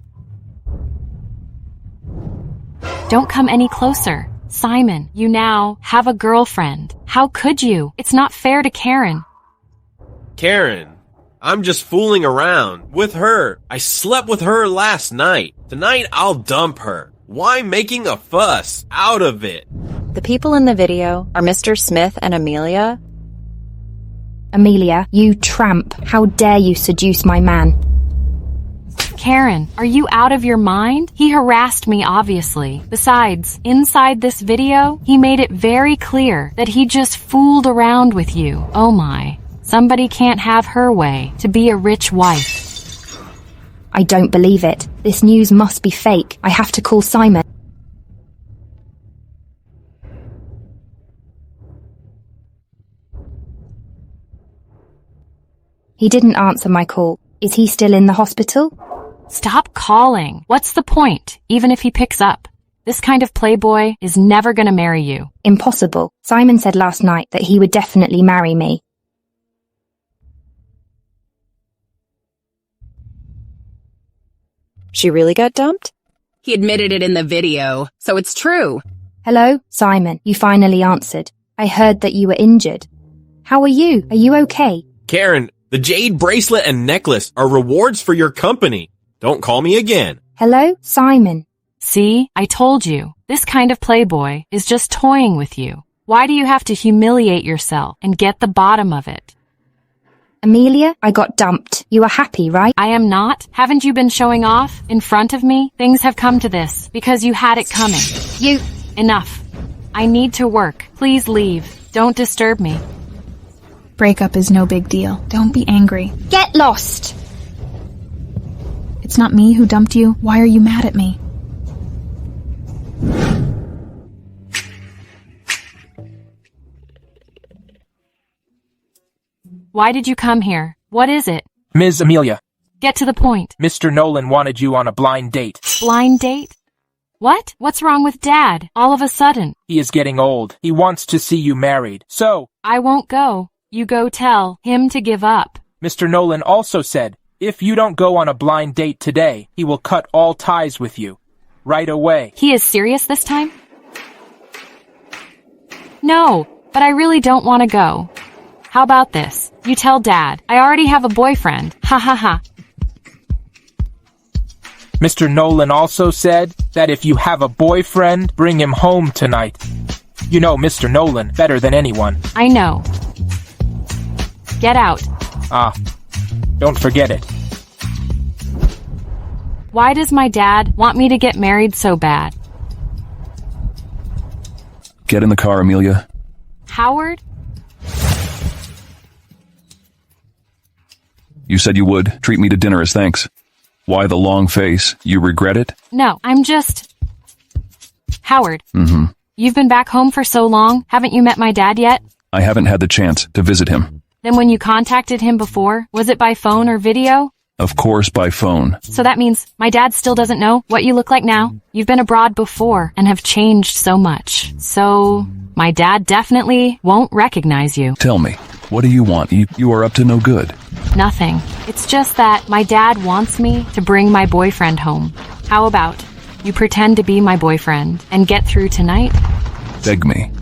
Don't come any closer. Simon, you now have a girlfriend. How could you? It's not fair to Karen. Karen, I'm just fooling around with her. I slept with her last night. Tonight I'll dump her. Why making a fuss out of it? The people in the video are Mr. Smith and Amelia. Amelia, you tramp. How dare you seduce my man? Karen, are you out of your mind? He harassed me, obviously. Besides, inside this video, he made it very clear that he just fooled around with you. Oh my. Somebody can't have her way to be a rich wife. I don't believe it. This news must be fake. I have to call Simon. He didn't answer my call. Is he still in the hospital? Stop calling. What's the point, even if he picks up? This kind of playboy is never gonna marry you. Impossible. Simon said last night that he would definitely marry me. She really got dumped? He admitted it in the video, so it's true. Hello, Simon. You finally answered. I heard that you were injured. How are you? Are you okay? Karen, the jade bracelet and necklace are rewards for your company. Don't call me again. Hello, Simon. See, I told you. This kind of playboy is just toying with you. Why do you have to humiliate yourself and get the bottom of it? Amelia, I got dumped. You are happy, right? I am not. Haven't you been showing off in front of me? Things have come to this because you had it coming. Enough. I need to work. Please leave. Don't disturb me. Breakup is no big deal. Don't be angry. Get lost! It's not me who dumped you. Why are you mad at me? Why did you come here? What is it? Ms. Amelia, Get to the point. Mr. Nolan wanted you on a blind date. Blind date? What? What's wrong with Dad? All of a sudden. He is getting old. He wants to see you married. So, I won't go. You go tell him to give up. Mr. Nolan also said, if you don't go on a blind date today, he will cut all ties with you. Right away. He is serious this time? No, but I really don't want to go. How about this? You tell Dad. I already have a boyfriend. Ha ha ha. Mr. Nolan also said that if you have a boyfriend, bring him home tonight. You know Mr. Nolan better than anyone. I know. Get out. Don't forget it. Why does my dad want me to get married so bad? Get in the car, Amelia. Howard? You said you would treat me to dinner as thanks. Why the long face? You regret it? No, I'm just... Howard. You've been back home for so long. Haven't you met my dad yet? I haven't had the chance to visit him. Then when you contacted him before, was it by phone or video? Of course, by phone. So that means my dad still doesn't know what you look like now? You've been abroad before and have changed so much. So my dad definitely won't recognize you. Tell me, what do you want? You are up to no good. Nothing. It's just that my dad wants me to bring my boyfriend home. How about you pretend to be my boyfriend and get through tonight? Beg me.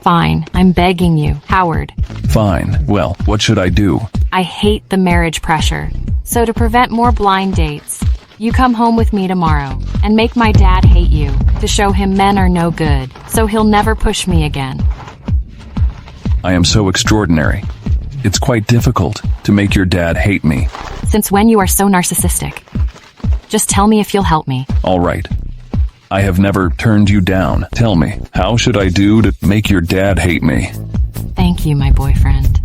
Fine, I'm begging you, Howard. Fine. Well, what should I do? I hate the marriage pressure. So to prevent more blind dates, you come home with me tomorrow and make my dad hate you to show him men are no good, so he'll never push me again. I am so extraordinary. It's quite difficult to make your dad hate me. Since when you are so narcissistic? Just tell me if you'll help me. All right. I have never turned you down. Tell me, how should I do to make your dad hate me? Thank you, my boyfriend.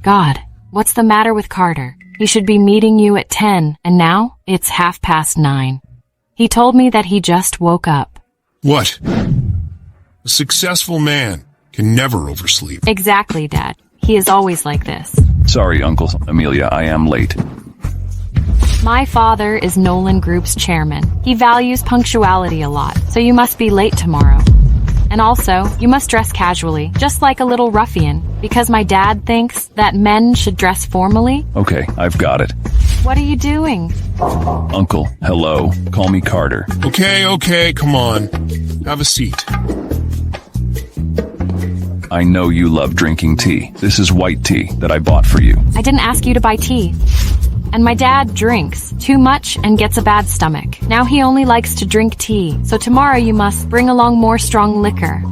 God, what's the matter with Carter? He should be meeting you at 10, and now it's 9:30. He told me that he just woke up. What? A successful man can never oversleep. Exactly, Dad. He is always like this. Sorry, Uncle Amelia, I am late. My father is Nolan Group's chairman. He values punctuality a lot, so you must be late tomorrow. And also, you must dress casually, just like a little ruffian, because my dad thinks that men should dress formally. Okay, I've got it. What are you doing? Uncle, hello. Call me Carter. Okay, come on. Have a seat. I know you love drinking tea. This is white tea that I bought for you. I didn't ask you to buy tea. And my dad drinks too much and gets a bad stomach. Now he only likes to drink tea, so tomorrow you must bring along more strong liquor.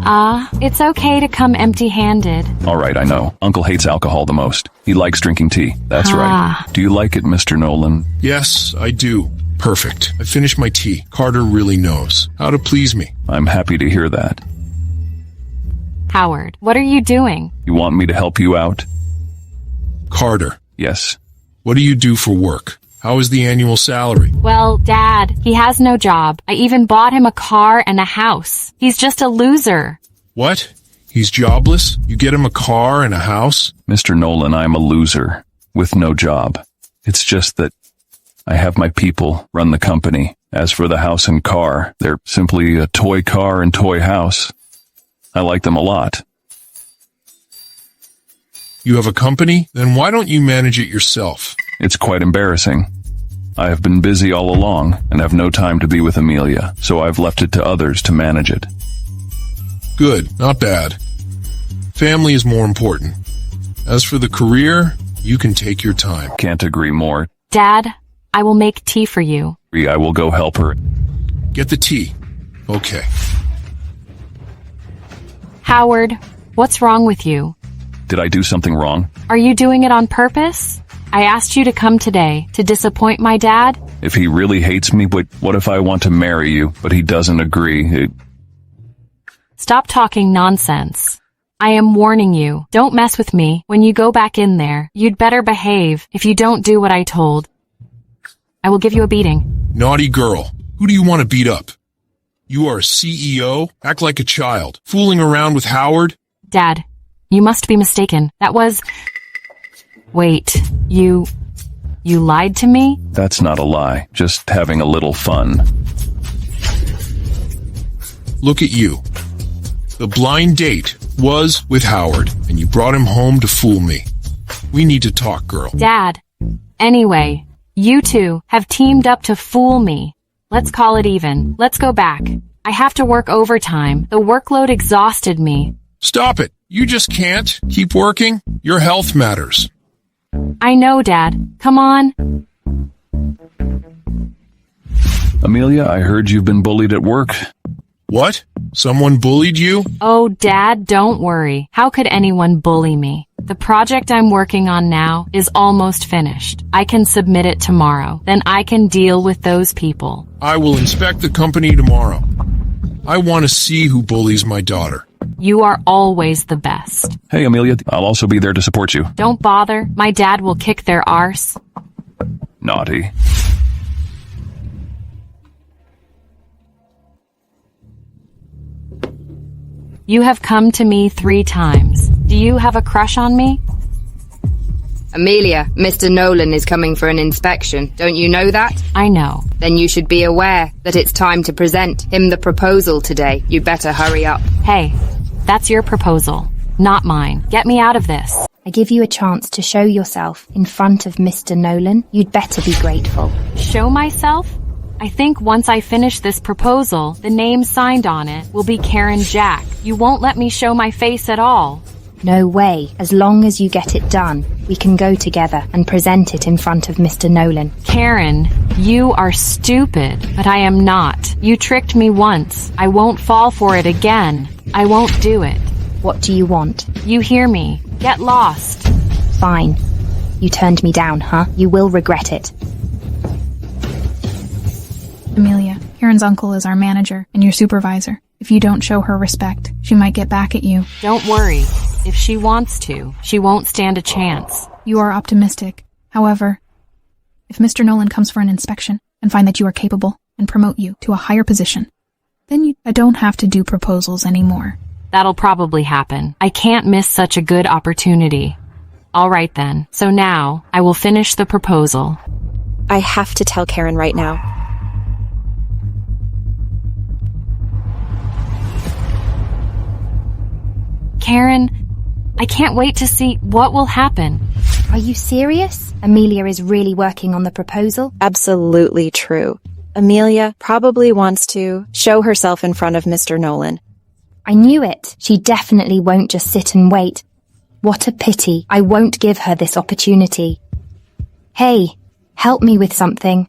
It's okay to come empty-handed. All right, I know. Uncle hates alcohol the most. He likes drinking tea. That's right. Do you like it, Mr. Nolan? Yes, I do. Perfect. I finished my tea. Carter really knows how to please me. I'm happy to hear that. Howard, what are you doing? You want me to help you out? Carter. Yes. What do you do for work? How is the annual salary? Well, Dad, he has no job. I even bought him a car and a house. He's just a loser. What? He's jobless? You get him a car and a house? Mr. Nolan, I'm a loser with no job. It's just that I have my people run the company. As for the house and car, they're simply a toy car and toy house. I like them a lot. You have a company? Then why don't you manage it yourself? It's quite embarrassing. I have been busy all along and have no time to be with Amelia, so I've left it to others to manage it. Good, not bad. Family is more important. As for the career, you can take your time. Can't agree more. Dad, I will make tea for you. I will go help her. Get the tea. Okay. Howard, what's wrong with you? Did I do something wrong? Are you doing it on purpose? I asked you to come today to disappoint my dad? If he really hates me, but what if I want to marry you, but he doesn't agree? Stop talking nonsense. I am warning you, don't mess with me. When you go back in there, you'd better behave if you don't do what I told. I will give you a beating. Naughty girl. Who do you want to beat up? You are a CEO? Act like a child. Fooling around with Howard? Dad, you must be mistaken. That was... Wait, you lied to me? That's not a lie, just having a little fun. Look at you. The blind date was with Howard, and you brought him home to fool me. We need to talk, girl. Dad, anyway, you two have teamed up to fool me. Let's call it even. Let's go back. I have to work overtime. The workload exhausted me. Stop it. You just can't. Keep working. Your health matters. I know, Dad. Come on. Amelia, I heard you've been bullied at work. What? Someone bullied you? Oh, Dad, don't worry. How could anyone bully me? The project I'm working on now is almost finished. I can submit it tomorrow. Then I can deal with those people. I will inspect the company tomorrow. I want to see who bullies my daughter. You are always the best. Hey, Amelia, I'll also be there to support you. Don't bother. My dad will kick their arse. Naughty. You have come to me 3 times. Do you have a crush on me? Amelia, Mr. Nolan is coming for an inspection. Don't you know that? I know. Then you should be aware that it's time to present him the proposal today. You better hurry up. Hey, that's your proposal, not mine. Get me out of this. I give you a chance to show yourself in front of Mr. Nolan. You'd better be grateful. Show myself? I think once I finish this proposal, the name signed on it will be Karen Jack. You won't let me show my face at all. No way. As long as you get it done, we can go together and present it in front of Mr. Nolan. Karen, you are stupid, but I am not. You tricked me once. I won't fall for it again. I won't do it. What do you want? You hear me. Get lost. Fine. You turned me down, huh? You will regret it. Amelia, Karen's uncle is our manager and your supervisor. If you don't show her respect, she might get back at you. Don't worry. If she wants to, she won't stand a chance. You are optimistic. However, if Mr. Nolan comes for an inspection and find that you are capable and promote you to a higher position, then you don't have to do proposals anymore. That'll probably happen. I can't miss such a good opportunity. All right then. So now, I will finish the proposal. I have to tell Karen right now. Karen, I can't wait to see what will happen. Are you serious? Amelia is really working on the proposal? Absolutely true. Amelia probably wants to show herself in front of Mr. Nolan. I knew it. She definitely won't just sit and wait. What a pity. I won't give her this opportunity. Hey, help me with something.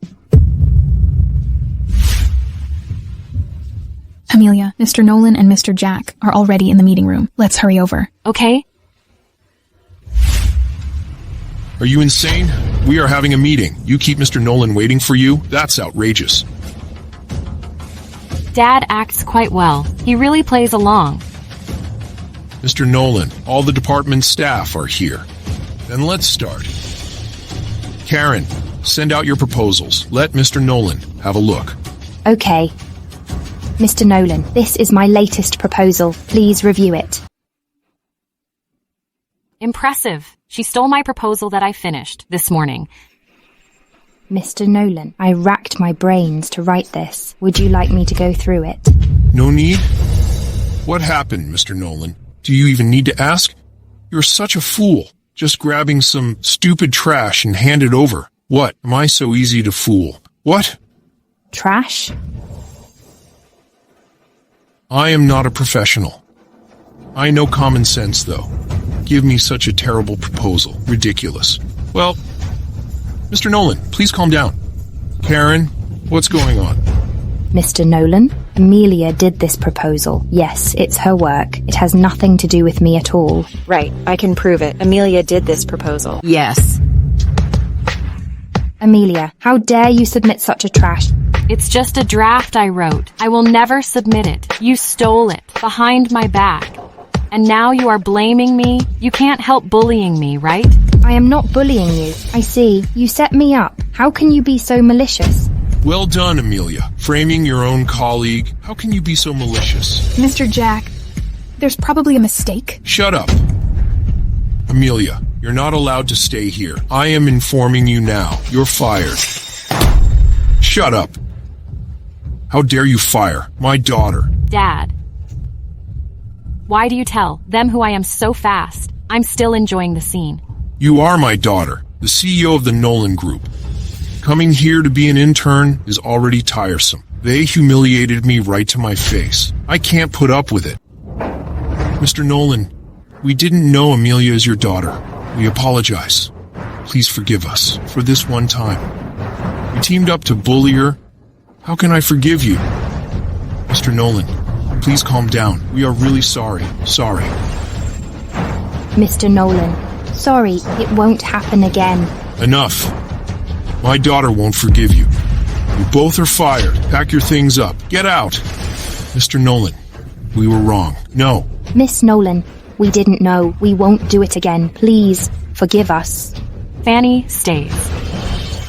Amelia, Mr. Nolan and Mr. Jack are already in the meeting room. Let's hurry over. Okay? Are you insane? We are having a meeting. You keep Mr. Nolan waiting for you? That's outrageous. Dad acts quite well. He really plays along. Mr. Nolan, all the department staff are here. Then let's start. Karen, send out your proposals. Let Mr. Nolan have a look. Okay. Mr. Nolan, this is my latest proposal. Please review it. Impressive. She stole my proposal that I finished this morning. Mr. Nolan, I racked my brains to write this. Would you like me to go through it? No need? What happened, Mr. Nolan? Do you even need to ask? You're such a fool. Just grabbing some stupid trash and hand it over. What? Am I so easy to fool? What? Trash? I am not a professional. I know common sense, though. Give me such a terrible proposal. Ridiculous. Well, Mr. Nolan, please calm down. Karen, what's going on? Mr. Nolan, Amelia did this proposal. Yes, it's her work. It has nothing to do with me at all. Right, I can prove it. Amelia did this proposal. Yes. Amelia, how dare you submit such a trash? It's just a draft I wrote. I will never submit it. You stole it, behind my back. And now you are blaming me? You can't help bullying me, right? I am not bullying you. I see. You set me up. How can you be so malicious? Well done, Amelia. Framing your own colleague. How can you be so malicious? Mr. Jack, there's probably a mistake. Shut up. Amelia, you're not allowed to stay here. I am informing you now. You're fired. Shut up. How dare you fire my daughter? Dad. Why do you tell them who I am so fast? I'm still enjoying the scene. You are my daughter, the CEO of the Nolan Group. Coming here to be an intern is already tiresome. They humiliated me right to my face. I can't put up with it. Mr. Nolan, we didn't know Amelia is your daughter. We apologize. Please forgive us for this one time. We teamed up to bully her. How can I forgive you? Mr. Nolan, please calm down. We are really sorry. Sorry. Mr. Nolan, Sorry, it won't happen again. Enough. My daughter won't forgive you. You both are fired. Pack your things up. Get out. Mr. Nolan, we were wrong. No. Miss Nolan, we didn't know. We won't do it again. Please, forgive us. Fanny stays.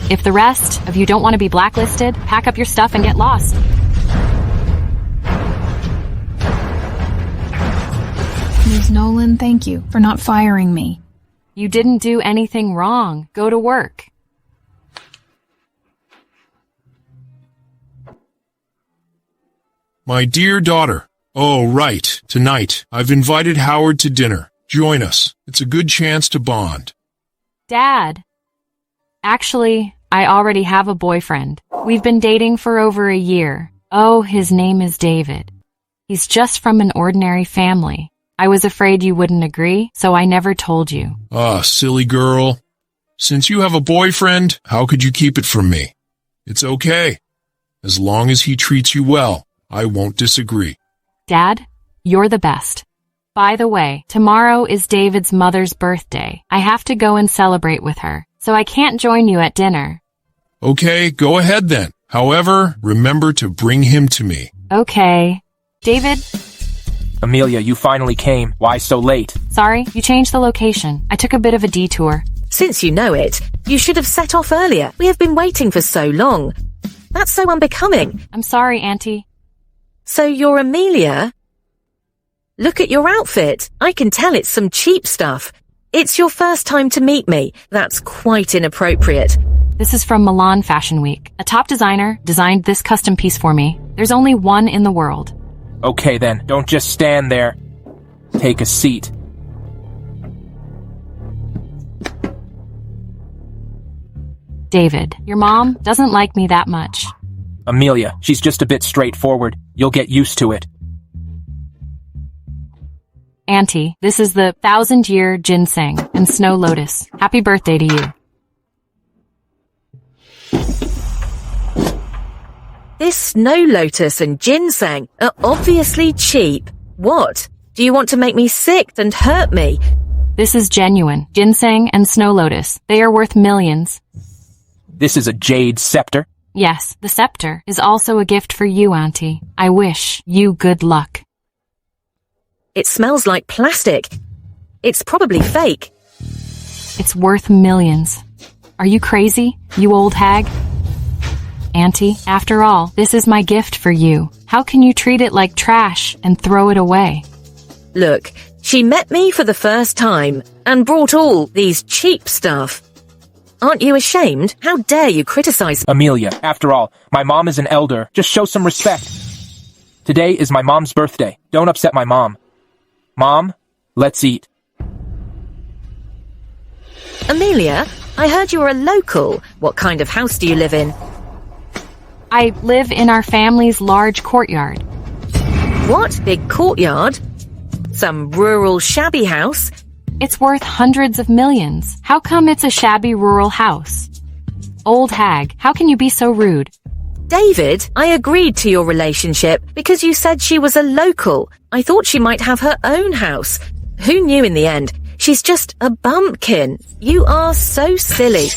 If the rest of you don't want to be blacklisted, pack up your stuff and get lost. Ms. Nolan, thank you for not firing me. You didn't do anything wrong. Go to work. My dear daughter. Oh, right. Tonight, I've invited Howard to dinner. Join us. It's a good chance to bond. Dad. Actually, I already have a boyfriend. We've been dating for over a year. Oh, his name is David. He's just from an ordinary family. I was afraid you wouldn't agree, so I never told you. Ah, silly girl. Since you have a boyfriend, how could you keep it from me? It's okay. As long as he treats you well, I won't disagree. Dad, you're the best. By the way, tomorrow is David's mother's birthday. I have to go and celebrate with her, so I can't join you at dinner. Okay, go ahead then. However, remember to bring him to me. Okay. David? Amelia, you finally came. Why so late? Sorry, you changed the location. I took a bit of a detour. Since you know it, you should have set off earlier. We have been waiting for so long. That's so unbecoming. I'm sorry, Auntie. So you're Amelia? Look at your outfit. I can tell it's some cheap stuff. It's your first time to meet me. That's quite inappropriate. This is from Milan Fashion Week. A top designer designed this custom piece for me. There's only one in the world. Okay then, don't just stand there. Take a seat. David, your mom doesn't like me that much. Amelia, she's just a bit straightforward. You'll get used to it. Auntie, this is the 1000-year ginseng and snow lotus. Happy birthday to you. This snow lotus and ginseng are obviously cheap. What? Do you want to make me sick and hurt me? This is genuine. Ginseng and snow lotus. They are worth millions. This is a jade scepter. Yes, the scepter is also a gift for you, Auntie. I wish you good luck. It smells like plastic. It's probably fake. It's worth millions. Are you crazy, you old hag? Auntie, after all, this is my gift for you. How can you treat it like trash and throw it away? Look, she met me for the first time and brought all these cheap stuff. Aren't you ashamed? How dare you criticize? Amelia, after all, my mom is an elder. Just show some respect. Today is my mom's birthday. Don't upset my mom. Mom, let's eat. Amelia, I heard you were a local. What kind of house do you live in? I live in our family's large courtyard. What? Big courtyard? Some rural shabby house? It's worth hundreds of millions. How come it's a shabby rural house? Old hag, how can you be so rude? David, I agreed to your relationship because you said she was a local. I thought she might have her own house. Who knew in the end? She's just a bumpkin. You are so silly.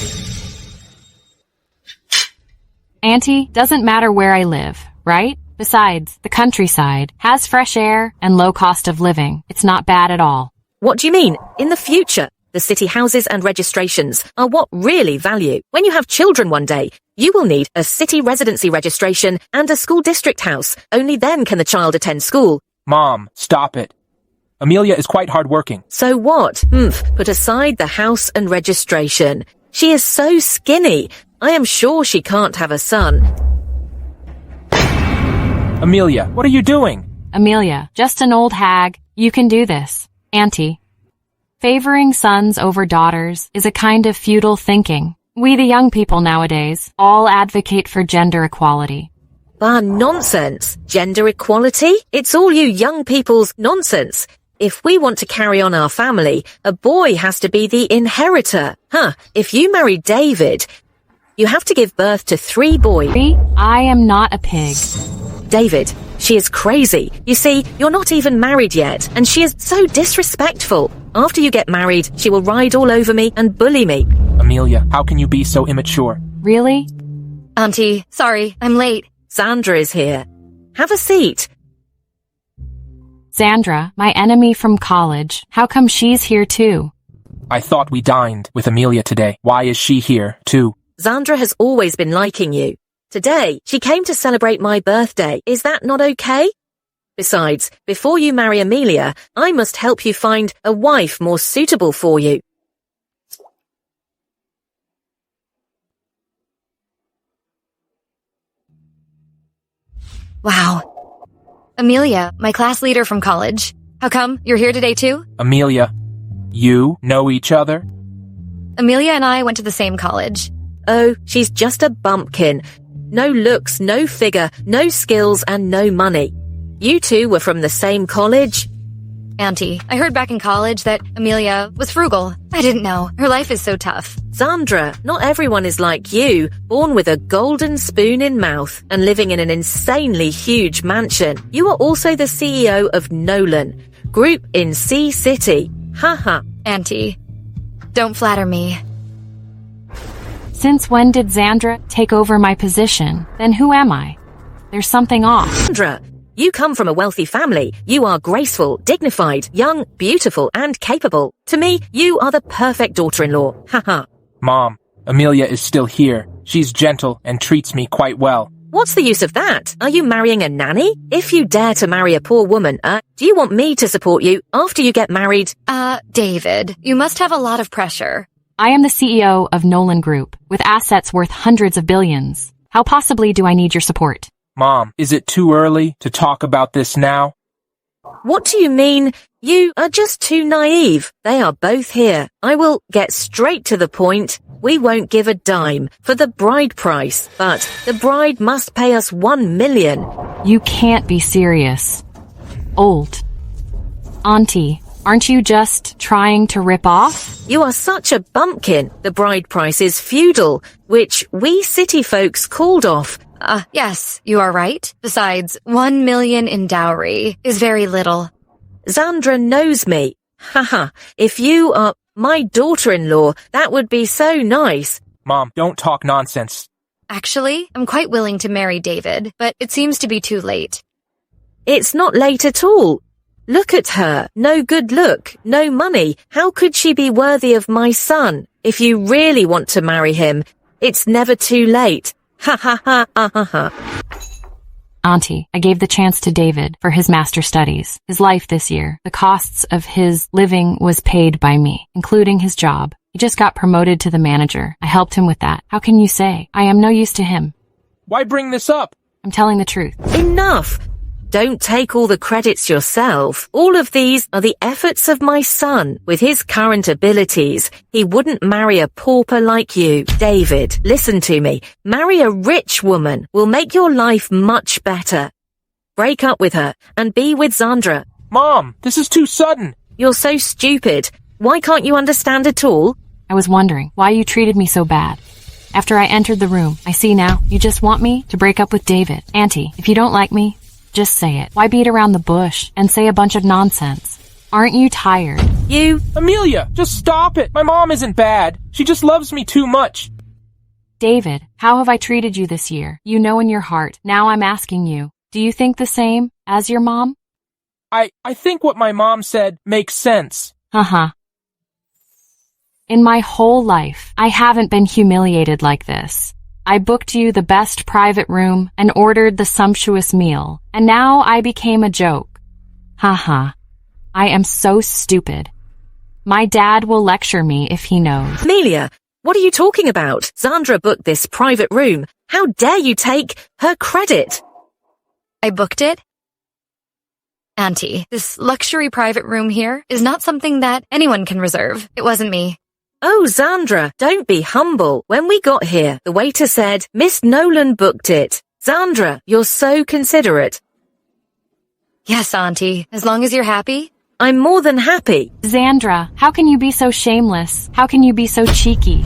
Auntie, doesn't matter where I live, right? Besides, the countryside has fresh air and low cost of living. It's not bad at all. What do you mean? In the future, the city houses and registrations are what really value. When you have children one day, you will need a city residency registration and a school district house. Only then can the child attend school. Mom, stop it. Amelia is quite hardworking. So what? Put aside the house and registration. She is so skinny. I am sure she can't have a son. Amelia, what are you doing? Amelia, just an old hag. You can do this. Auntie, favoring sons over daughters is a kind of feudal thinking. We the young people nowadays all advocate for gender equality. Nonsense. Gender equality? It's all you young people's nonsense. If we want to carry on our family, a boy has to be the inheritor. If you marry David, you have to give birth to 3 boys. I am not a pig. David, she is crazy. You see, you're not even married yet, and she is so disrespectful. After you get married, she will ride all over me and bully me. Amelia, how can you be so immature? Really? Auntie, sorry, I'm late. Sandra is here. Have a seat. Sandra, my enemy from college. How come she's here too? I thought we dined with Amelia today. Why is she here too? Sandra has always been liking you. Today, she came to celebrate my birthday. Is that not okay? Besides, before you marry Amelia, I must help you find a wife more suitable for you. Wow. Amelia, my class leader from college. How come you're here today too? Amelia, you know each other? Amelia and I went to the same college. Oh, she's just a bumpkin. No looks, no figure, no skills, and no money. You two were from the same college? Auntie, I heard back in college that Amelia was frugal. I didn't know. Her life is so tough. Sandra, not everyone is like you, born with a golden spoon in mouth and living in an insanely huge mansion. You are also the CEO of Nolan, group in Sea City. Haha. Auntie, don't flatter me. Since when did Sandra take over my position? Then who am I? There's something off. Sandra, you come from a wealthy family. You are graceful, dignified, young, beautiful, and capable. To me, you are the perfect daughter-in-law. Haha. Mom, Amelia is still here. She's gentle and treats me quite well. What's the use of that? Are you marrying a nanny? If you dare to marry a poor woman, do you want me to support you after you get married? David, you must have a lot of pressure. I am the CEO of Nolan Group, with assets worth hundreds of billions. How possibly do I need your support? Mom, is it too early to talk about this now? What do you mean? You are just too naive. They are both here. I will get straight to the point. We won't give a dime for the bride price, but the bride must pay us 1 million. You can't be serious. Old. Auntie, aren't you just trying to rip off? You are such a bumpkin. The bride price is feudal, which we city folks called off. Yes, you are right. Besides, 1 million in dowry is very little. Sandra knows me. Haha, if you are my daughter-in-law, that would be so nice. Mom, don't talk nonsense. Actually, I'm quite willing to marry David, but it seems to be too late. It's not late at all. Look at her. No good look, no money. How could she be worthy of my son? If you really want to marry him, it's never too late. Ha ha ha ha ha ha. Auntie, I gave the chance to David for his master studies, his life this year. The costs of his living was paid by me, including his job. He just got promoted to the manager. I helped him with that. How can you say I am no use to him? Why bring this up? I'm telling the truth. Enough! Don't take all the credits yourself. All of these are the efforts of my son. With his current abilities, he wouldn't marry a pauper like you. David, listen to me. Marry a rich woman will make your life much better. Break up with her and be with Sandra. Mom, this is too sudden. You're so stupid. Why can't you understand at all? I was wondering why you treated me so bad. After I entered the room, I see now you just want me to break up with David. Auntie, if you don't like me, just say it. Why beat around the bush and say a bunch of nonsense? Aren't you tired? Amelia, just stop it. My mom isn't bad. She just loves me too much. David, how have I treated you this year? You know in your heart. Now I'm asking you, do you think the same as your mom? I think what my mom said makes sense. In my whole life, I haven't been humiliated like this. I booked you the best private room and ordered the sumptuous meal, and now I became a joke. I am so stupid. My dad will lecture me if he knows. Amelia, what are you talking about? Sandra booked this private room. How dare you take her credit? I booked it? Auntie, this luxury private room here is not something that anyone can reserve. It wasn't me. Oh, Sandra, don't be humble. When we got here, the waiter said, Miss Nolan booked it. Sandra, you're so considerate. Yes, Auntie, as long as you're happy. I'm more than happy. Sandra, how can you be so shameless? How can you be so cheeky?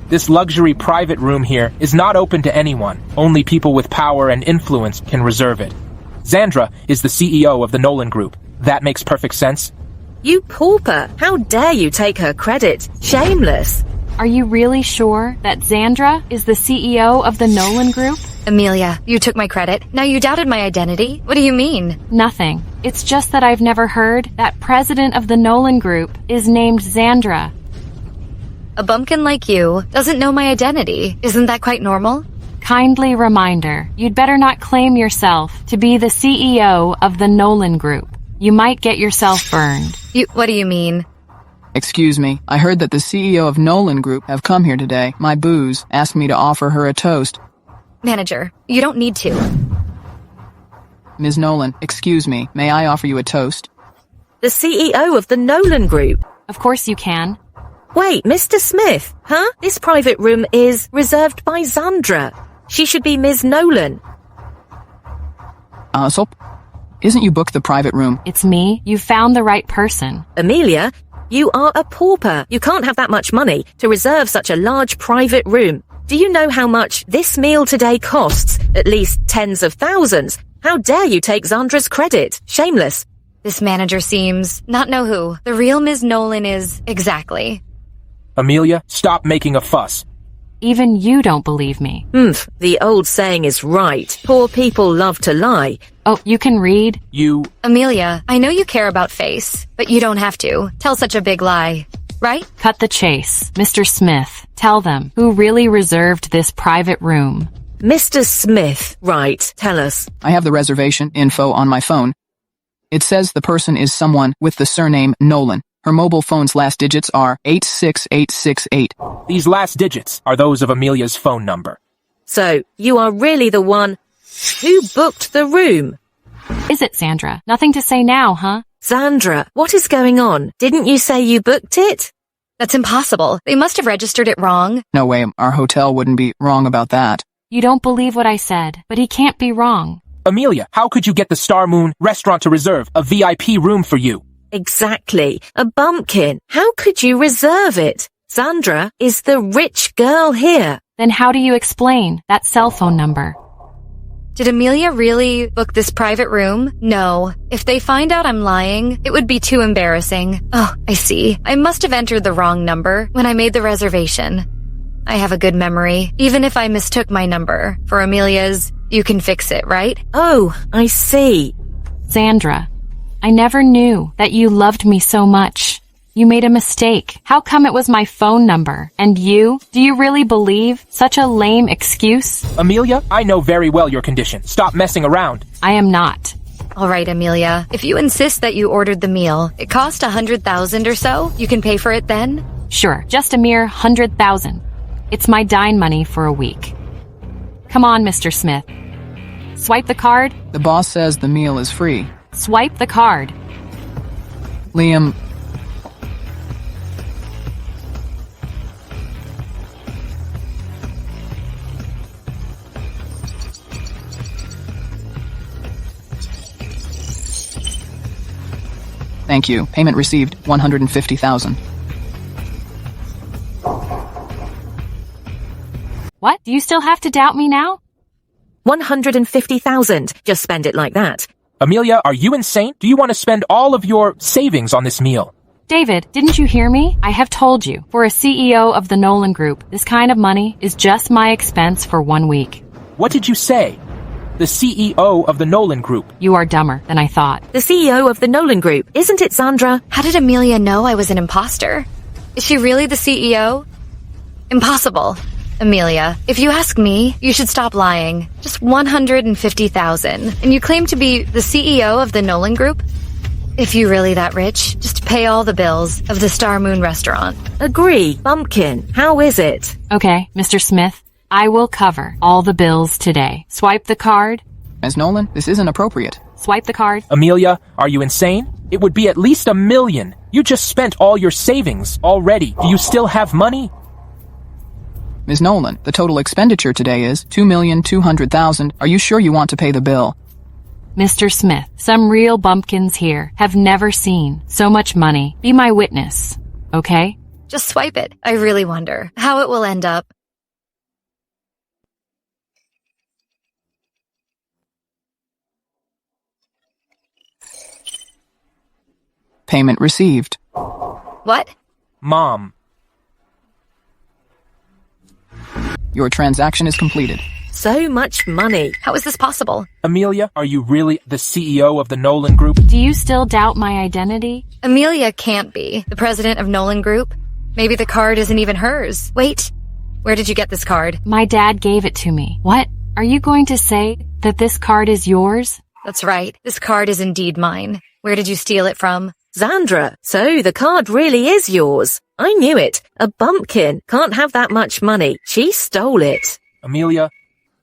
This luxury private room here is not open to anyone. Only people with power and influence can reserve it. Sandra is the CEO of the Nolan Group. That makes perfect sense. You pauper! How dare you take her credit? Shameless! Are you really sure that Xandra is the CEO of the Nolan Group? Amelia, you took my credit. Now you doubted my identity? What do you mean? Nothing. It's just that I've never heard that president of the Nolan Group is named Xandra. A bumpkin like you doesn't know my identity. Isn't that quite normal? Kindly reminder, you'd better not claim yourself to be the CEO of the Nolan Group. You might get yourself burned. What do you mean? Excuse me, I heard that the CEO of Nolan Group have come here today. My booze asked me to offer her a toast. Manager, you don't need to. Ms. Nolan, excuse me, may I offer you a toast? The CEO of the Nolan Group. Of course you can. Wait, Mr. Smith, huh? This private room is reserved by Xandra. She should be Ms. Nolan. So, isn't you booked the private room? It's me. You found the right person. Amelia, you are a pauper. You can't have that much money to reserve such a large private room. Do you know how much this meal today costs? At least tens of thousands. How dare you take Xandra's credit? Shameless. This manager seems not know who the real Ms. Nolan is exactly. Amelia, stop making a fuss. Even you don't believe me. The old saying is right. Poor people love to lie. Oh, you can read? Amelia, I know you care about face, but you don't have to tell such a big lie, right? Cut the chase. Mr. Smith, tell them who really reserved this private room. Mr. Smith, right, tell us. I have the reservation info on my phone. It says the person is someone with the surname Nolan. Her mobile phone's last digits are 86868. These last digits are those of Amelia's phone number. So, you are really the one who booked the room? Is it, Xandra? Nothing to say now, huh? Xandra, what is going on? Didn't you say you booked it? That's impossible. They must have registered it wrong. No way, our hotel wouldn't be wrong about that. You don't believe what I said, but he can't be wrong. Amelia, how could you get the Star Moon restaurant to reserve a VIP room for you? Exactly. A bumpkin. How could you reserve it? Xandra is the rich girl here. Then how do you explain that cell phone number? Did Amelia really book this private room? No. If they find out I'm lying, it would be too embarrassing. Oh, I see. I must have entered the wrong number when I made the reservation. I have a good memory. Even if I mistook my number for Amelia's, you can fix it, right? Oh, I see. Xandra, I never knew that you loved me so much. You made a mistake. How come it was my phone number? And you? Do you really believe such a lame excuse? Amelia, I know very well your condition. Stop messing around. I am not. All right, Amelia. If you insist that you ordered the meal, it cost 100,000 or so. You can pay for it then? Sure, just a mere 100,000. It's my dine money for a week. Come on, Mr. Smith. Swipe the card. The boss says the meal is free. Swipe the card. Liam... Thank you. Payment received, 150,000. What? Do you still have to doubt me now? 150,000. Just spend it like that. Amelia, are you insane? Do you want to spend all of your savings on this meal? David, didn't you hear me? I have told you, for a CEO of the Nolan Group, this kind of money is just my expense for 1 week. What did you say? The CEO of the Nolan Group. You are dumber than I thought. The CEO of the Nolan Group. Isn't it, Xandra? How did Amelia know I was an imposter? Is she really the CEO? Impossible. Amelia, if you ask me, you should stop lying. Just 150,000. And you claim to be the CEO of the Nolan Group? If you're really that rich, just pay all the bills of the Star Moon restaurant. Agree. Bumpkin, how is it? Okay, Mr. Smith, I will cover all the bills today. Swipe the card. Ms. Nolan, this isn't appropriate. Swipe the card. Amelia, are you insane? It would be at least $1 million. You just spent all your savings already. Do you still have money? Ms. Nolan, the total expenditure today is $2,200,000. Are you sure you want to pay the bill? Mr. Smith, some real bumpkins here have never seen so much money. Be my witness, okay? Just swipe it. I really wonder how it will end up. Payment received. What? Mom. Your transaction is completed. So much money. How is this possible? Amelia, are you really the CEO of the Nolan Group? Do you still doubt my identity? Amelia can't be the president of Nolan Group. Maybe the card isn't even hers. Wait, where did you get this card? My dad gave it to me. What? Are you going to say that this card is yours? That's right. This card is indeed mine. Where did you steal it from? Zandra, so the card really is yours. I knew it. A bumpkin can't have that much money. She stole it. Amelia,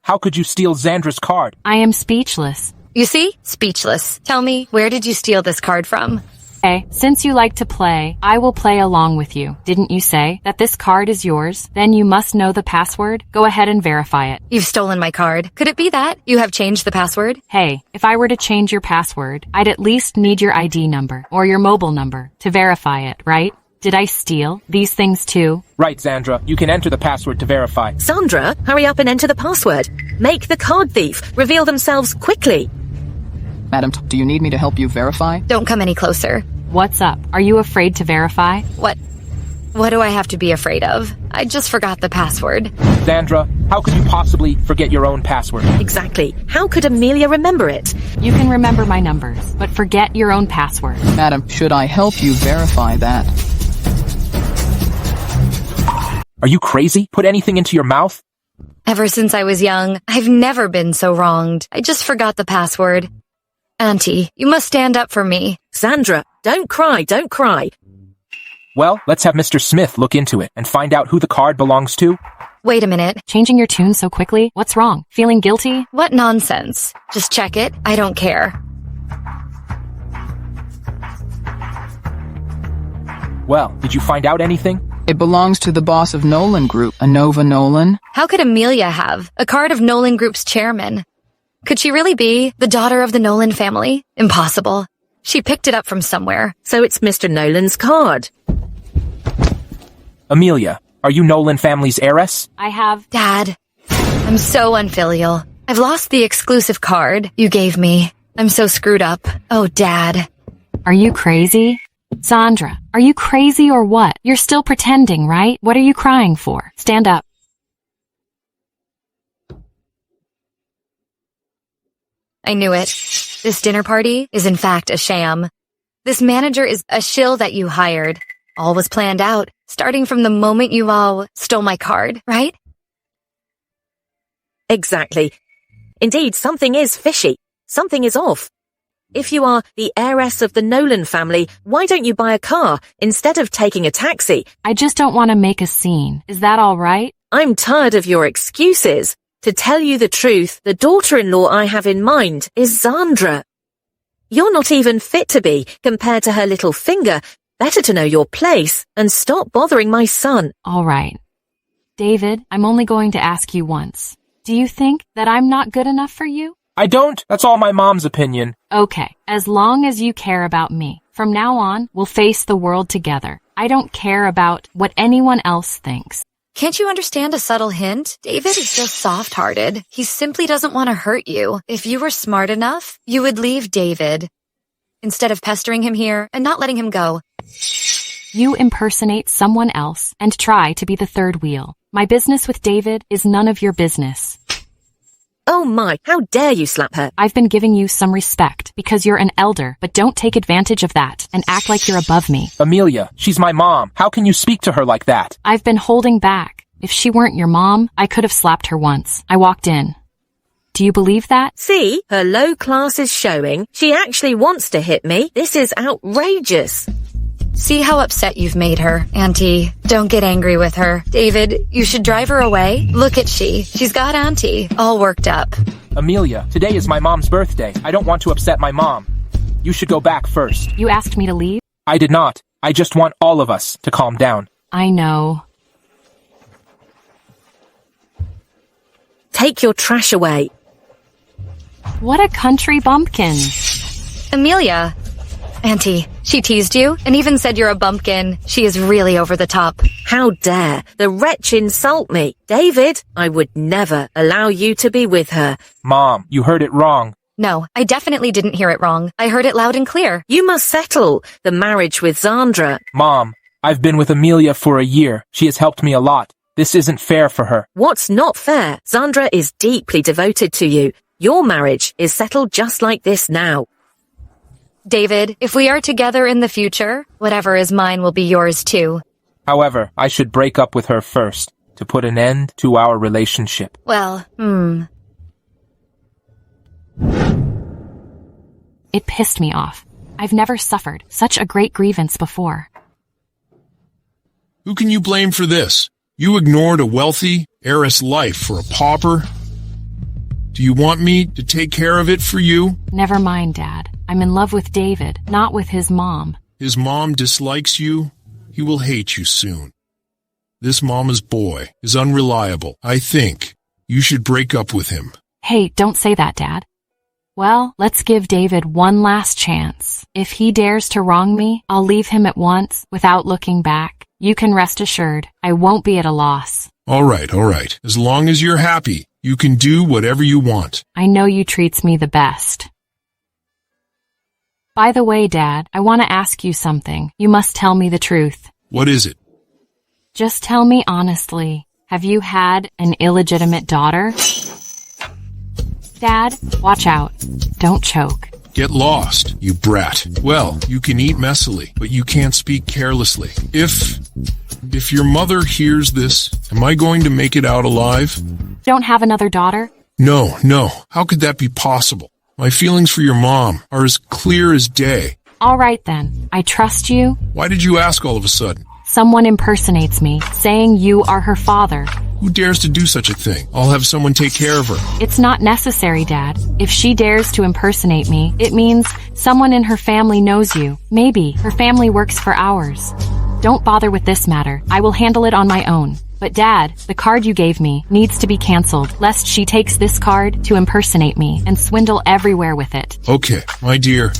how could you steal Zandra's card? I am speechless. You see? Speechless. Tell me, where did you steal this card from? Okay, since you like to play, I will play along with you. Didn't you say that this card is yours? Then you must know the password. Go ahead and verify it. You've stolen my card. Could it be that you have changed the password? Hey, if I were to change your password, I'd at least need your ID number or your mobile number to verify it, right? Did I steal these things too? Right, Zandra. You can enter the password to verify. Sandra, hurry up and enter the password. Make the card thief reveal themselves quickly. Madam, do you need me to help you verify? Don't come any closer. What's up? Are you afraid to verify? What do I have to be afraid of? I just forgot the password. Zandra, how could you possibly forget your own password? Exactly. How could Amelia remember it? You can remember my numbers, but forget your own password. Madam, should I help you verify that? Are you crazy? Put anything into your mouth? Ever since I was young, I've never been so wronged. I just forgot the password. Auntie, you must stand up for me. Zandra, don't cry, don't cry. Well, let's have Mr. Smith look into it and find out who the card belongs to. Wait a minute. Changing your tune so quickly? What's wrong? Feeling guilty? What nonsense. Just check it. I don't care. Well, did you find out anything? It belongs to the boss of Nolan Group, Anova Nolan. How could Amelia have a card of Nolan Group's chairman? Could she really be the daughter of the Nolan family? Impossible. She picked it up from somewhere. So it's Mr. Nolan's card. Amelia, are you Nolan family's heiress? I have... Dad, I'm so unfilial. I've lost the exclusive card you gave me. I'm so screwed up. Oh, Dad. Are you crazy? Sandra, are you crazy or what? You're still pretending, right? What are you crying for? Stand up. I knew it. This dinner party is in fact a sham. This manager is a shill that you hired. All was planned out, starting from the moment you all stole my card, right? Exactly. Indeed, something is fishy. Something is off. If you are the heiress of the Nolan family, why don't you buy a car instead of taking a taxi? I just don't want to make a scene. Is that all right? I'm tired of your excuses. To tell you the truth, the daughter-in-law I have in mind is Zandra. You're not even fit to be compared to her little finger. Better to know your place and stop bothering my son. All right. David, I'm only going to ask you once. Do you think that I'm not good enough for you? I don't. That's all my mom's opinion. Okay, as long as you care about me. From now on, we'll face the world together. I don't care about what anyone else thinks. Can't you understand a subtle hint? David is just soft-hearted. He simply doesn't want to hurt you. If you were smart enough, you would leave David instead of pestering him here and not letting him go. You impersonate someone else and try to be the third wheel. My business with David is none of your business. Oh my, how dare you slap her? I've been giving you some respect because you're an elder, but don't take advantage of that and act like you're above me. Amelia, she's my mom. How can you speak to her like that? I've been holding back. If she weren't your mom, I could have slapped her once. I walked in. Do you believe that? See, her low class is showing. She actually wants to hit me. This is outrageous. See how upset you've made her, Auntie. Don't get angry with her. David, you should drive her away. Look at she's got Auntie all worked up. Amelia, today is my mom's birthday. I don't want to upset my mom. You should go back first. You asked me to leave? I did not. I just want all of us to calm down. I know. Take your trash away. What a country bumpkin. Amelia. Auntie, she teased you and even said you're a bumpkin. She is really over the top. How dare the wretch insult me? David, I would never allow you to be with her. Mom, you heard it wrong. No, I definitely didn't hear it wrong. I heard it loud and clear. You must settle the marriage with Zandra. Mom, I've been with Amelia for a year. She has helped me a lot. This isn't fair for her. What's not fair? Zandra is deeply devoted to you. Your marriage is settled just like this now. David, if we are together in the future, whatever is mine will be yours too. However, I should break up with her first to put an end to our relationship. Well, It pissed me off. I've never suffered such a great grievance before. Who can you blame for this? You ignored a wealthy heiress life for a pauper? Do you want me to take care of it for you? Never mind, Dad. I'm in love with David, not with his mom. His mom dislikes you. He will hate you soon. This mama's boy is unreliable. I think you should break up with him. Hey, don't say that, Dad. Well, let's give David one last chance. If he dares to wrong me, I'll leave him at once without looking back. You can rest assured, I won't be at a loss. All right. As long as you're happy, you can do whatever you want. I know you treats me the best. By the way, Dad, I want to ask you something. You must tell me the truth. What is it? Just tell me honestly, have you had an illegitimate daughter? Dad, watch out. Don't choke. Get lost, you brat. Well, you can eat messily, but you can't speak carelessly. If your mother hears this, am I going to make it out alive? Don't have another daughter? No. How could that be possible? My feelings for your mom are as clear as day. All right then. I trust you. Why did you ask all of a sudden? Someone impersonates me, saying you are her father. Who dares to do such a thing? I'll have someone take care of her. It's not necessary, Dad. If she dares to impersonate me, it means someone in her family knows you. Maybe her family works for ours. Don't bother with this matter. I will handle it on my own. But Dad, the card you gave me needs to be cancelled, lest she takes this card to impersonate me and swindle everywhere with it. Okay, my dear.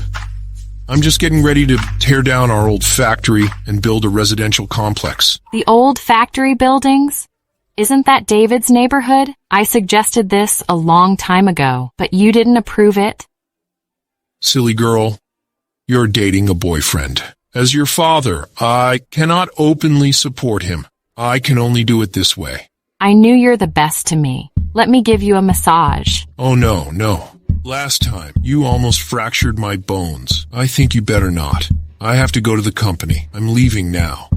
I'm just getting ready to tear down our old factory and build a residential complex. The old factory buildings? Isn't that David's neighborhood? I suggested this a long time ago, but you didn't approve it. Silly girl, you're dating a boyfriend. As your father, I cannot openly support him. I can only do it this way. I knew you're the best to me. Let me give you a massage. Oh, no. Last time, you almost fractured my bones. I think you better not. I have to go to the company. I'm leaving now.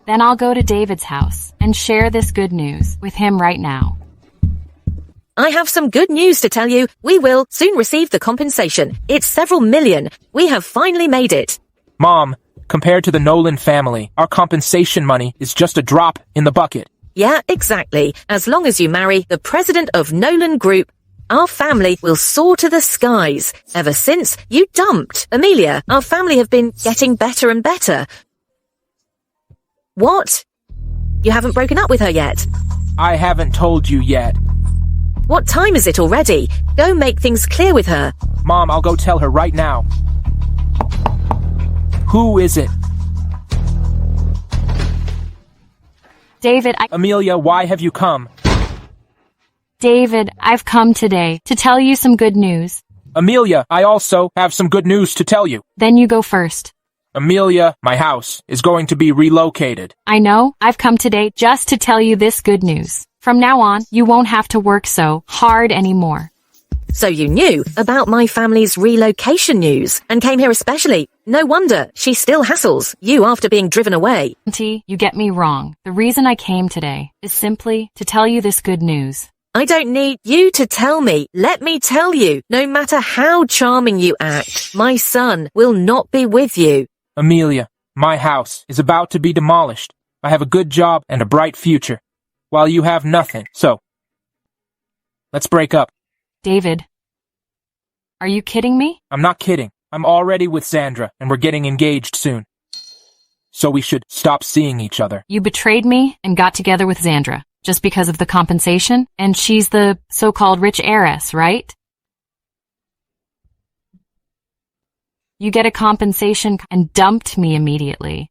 Then I'll go to David's house and share this good news with him right now. I have some good news to tell you. We will soon receive the compensation. It's several million. We have finally made it. Mom, compared to the Nolan family, our compensation money is just a drop in the bucket. Yeah, exactly. As long as you marry the president of Nolan Group, our family will soar to the skies. Ever since you dumped Amelia, our family have been getting better and better. What? You haven't broken up with her yet? I haven't told you yet. What time is it already? Go make things clear with her. Mom, I'll go tell her right now. Who is it? David, Amelia, why have you come? David, I've come today to tell you some good news. Amelia, I also have some good news to tell you. Then you go first. Amelia, my house is going to be relocated. I know. I've come today just to tell you this good news. From now on, you won't have to work so hard anymore. So you knew about my family's relocation news and came here especially. No wonder she still hassles you after being driven away. Auntie, you get me wrong. The reason I came today is simply to tell you this good news. I don't need you to tell me. Let me tell you, no matter how charming you act, my son will not be with you. Amelia, my house is about to be demolished. I have a good job and a bright future, while you have nothing. So, let's break up. David, are you kidding me? I'm not kidding. I'm already with Sandra, and we're getting engaged soon. So we should stop seeing each other. You betrayed me and got together with Sandra, just because of the compensation, and she's the so-called rich heiress, right? You get a compensation and dumped me immediately.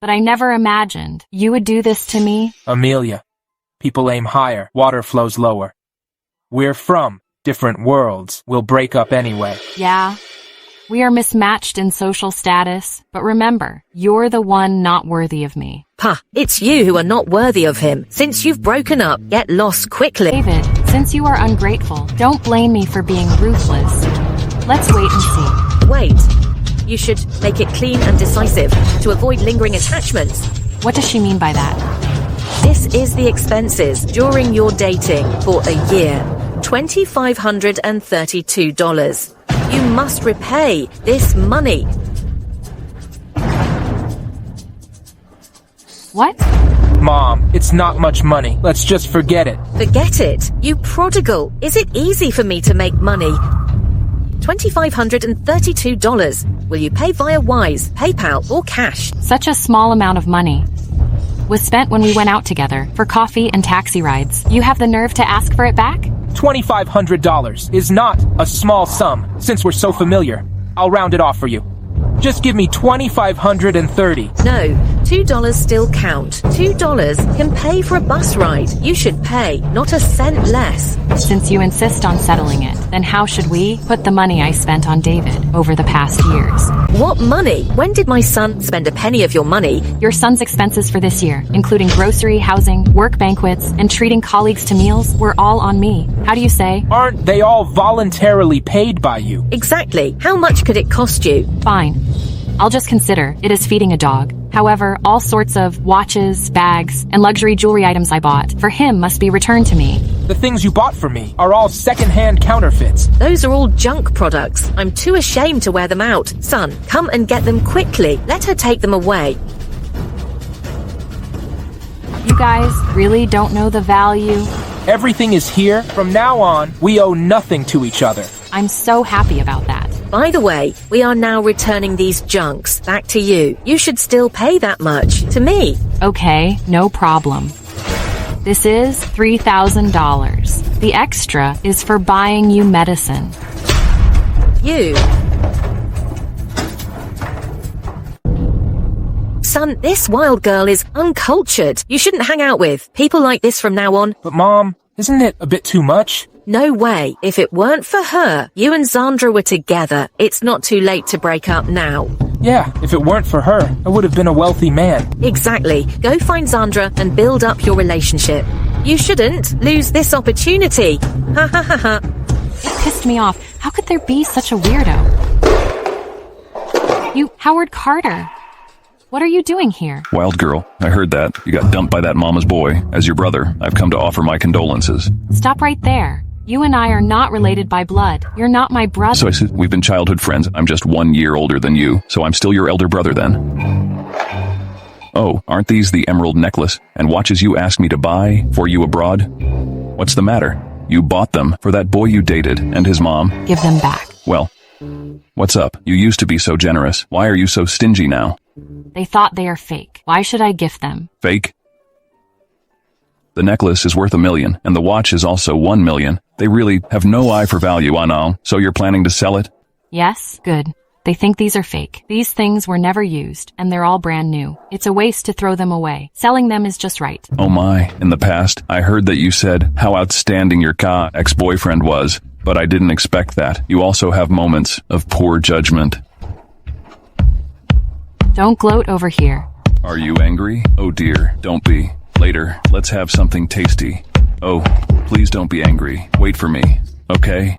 But I never imagined you would do this to me. Amelia, people aim higher, water flows lower. We're from different worlds. We'll break up anyway. Yeah, we are mismatched in social status, but remember, you're the one not worthy of me. Pah, it's you who are not worthy of him. Since you've broken up, get lost quickly. David, since you are ungrateful, don't blame me for being ruthless. Let's wait and see. Wait. You should make it clean and decisive to avoid lingering attachments. What does she mean by that? This is the expenses during your dating for a year. $2,532. You must repay this money. What? Mom, it's not much money. Let's just forget it. Forget it. You prodigal. Is it easy for me to make money? $2,532. Will you pay via Wise, PayPal, or cash? Such a small amount of money. Was spent when we went out together for coffee and taxi rides. You have the nerve to ask for it back? $2,500 is not a small sum, since we're so familiar. I'll round it off for you. Just give me $2,530. No, $2 still count. $2 can pay for a bus ride. You should pay, not a cent less. Since you insist on settling it, then how should we put the money I spent on David over the past years? What money? When did my son spend a penny of your money? Your son's expenses for this year, including grocery, housing, work banquets, and treating colleagues to meals, were all on me. How do you say? Aren't they all voluntarily paid by you? Exactly. How much could it cost you? Fine. I'll just consider it as feeding a dog. However, all sorts of watches, bags, and luxury jewelry items I bought for him must be returned to me. The things you bought for me are all second-hand counterfeits. Those are all junk products. I'm too ashamed to wear them out. Son, come and get them quickly. Let her take them away. You guys really don't know the value? Everything is here. From now on, we owe nothing to each other. I'm so happy about that. By the way, we are now returning these junks back to you. You should still pay that much to me. Okay, no problem. This is $3,000. The extra is for buying you medicine. You. Son, this wild girl is uncultured. You shouldn't hang out with people like this from now on. But Mom, isn't it a bit too much? No way. If it weren't for her, you and Zandra were together. It's not too late to break up now. Yeah, if it weren't for her, I would have been a wealthy man. Exactly. Go find Zandra and build up your relationship. You shouldn't lose this opportunity. Ha ha ha ha. It pissed me off. How could there be such a weirdo? You, Howard Carter. What are you doing here? Wild girl, I heard that. You got dumped by that mama's boy. As your brother, I've come to offer my condolences. Stop right there. You and I are not related by blood. You're not my brother. So I said, we've been childhood friends. I'm just 1 year older than you, so I'm still your elder brother then. Oh, aren't these the emerald necklace and watches you asked me to buy for you abroad? What's the matter? You bought them for that boy you dated and his mom. Give them back. Well, what's up? You used to be so generous. Why are you so stingy now? They thought they are fake. Why should I gift them? Fake? The necklace is worth $1 million, and the watch is also $1 million. They really have no eye for value, Anal. So you're planning to sell it? Yes, good. They think these are fake. These things were never used, and they're all brand new. It's a waste to throw them away. Selling them is just right. Oh my, in the past, I heard that you said how outstanding your ex-boyfriend was, but I didn't expect that. You also have moments of poor judgment. Don't gloat over here. Are you angry? Oh dear, don't be. Later, let's have something tasty. Oh, please don't be angry. Wait for me, okay?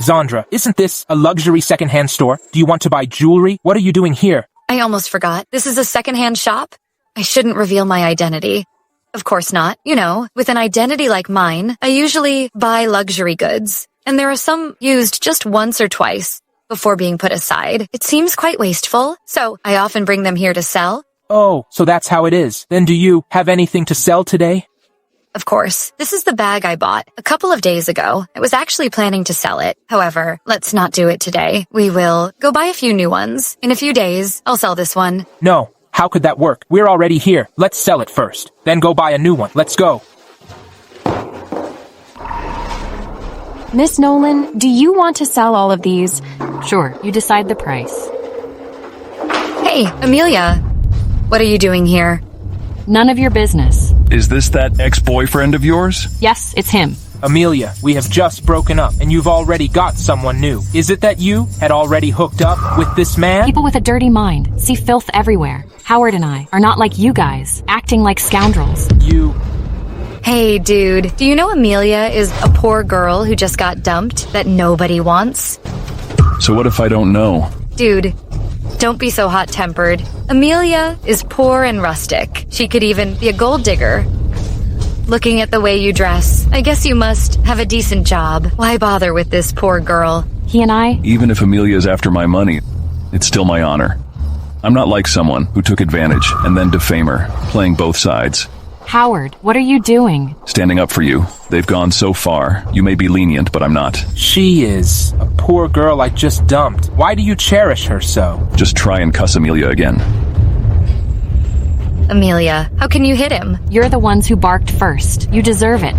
Zandra, isn't this a luxury second-hand store? Do you want to buy jewelry? What are you doing here? I almost forgot. This is a secondhand shop? I shouldn't reveal my identity. Of course not. You know, with an identity like mine, I usually buy luxury goods. And there are some used just once or twice before being put aside. It seems quite wasteful, so I often bring them here to sell. Oh, so that's how it is. Then do you have anything to sell today? Of course. This is the bag I bought a couple of days ago. I was actually planning to sell it. However, let's not do it today. We will go buy a few new ones. In a few days, I'll sell this one. No. How could that work? We're already here. Let's sell it first. Then go buy a new one. Let's go. Miss Nolan, do you want to sell all of these? Sure, you decide the price. Hey, Amelia. What are you doing here? None of your business. Is this that ex-boyfriend of yours? Yes, it's him. Amelia, we have just broken up, and you've already got someone new. Is it that you had already hooked up with this man? People with a dirty mind see filth everywhere. Howard and I are not like you guys, acting like scoundrels. Hey, dude, do you know Amelia is a poor girl who just got dumped that nobody wants? So what if I don't know? Dude, don't be so hot-tempered. Amelia is poor and rustic. She could even be a gold digger. Looking at the way you dress, I guess you must have a decent job. Why bother with this poor girl? He and I... Even if Amelia is after my money, it's still my honor. I'm not like someone who took advantage and then defame her, playing both sides. Howard, what are you doing? Standing up for you. They've gone so far. You may be lenient, but I'm not. She is a poor girl I just dumped. Why do you cherish her so? Just try and cuss Amelia again. Amelia, how can you hit him? You're the ones who barked first. You deserve it.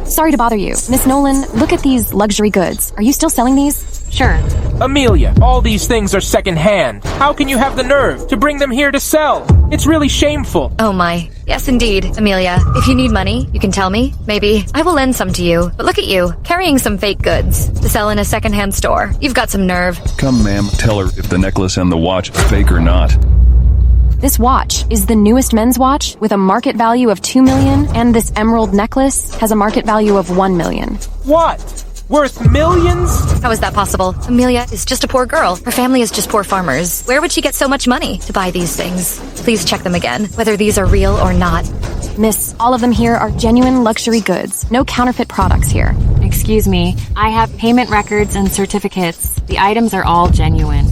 Sorry to bother you. Miss Nolan, look at these luxury goods. Are you still selling these? Sure. Amelia, all these things are second-hand. How can you have the nerve to bring them here to sell? It's really shameful. Oh my. Yes, indeed, Amelia. If you need money, you can tell me. Maybe I will lend some to you. But look at you, carrying some fake goods to sell in a second-hand store. You've got some nerve. Come, ma'am, tell her if the necklace and the watch are fake or not. This watch is the newest men's watch with a market value of $2 million, and this emerald necklace has a market value of $1 million. What? Worth millions? How is that possible? Amelia is just a poor girl. Her family is just poor farmers. Where would she get so much money to buy these things? Please check them again, whether these are real or not. Miss, all of them here are genuine luxury goods. No counterfeit products here. Excuse me. I have payment records and certificates. The items are all genuine.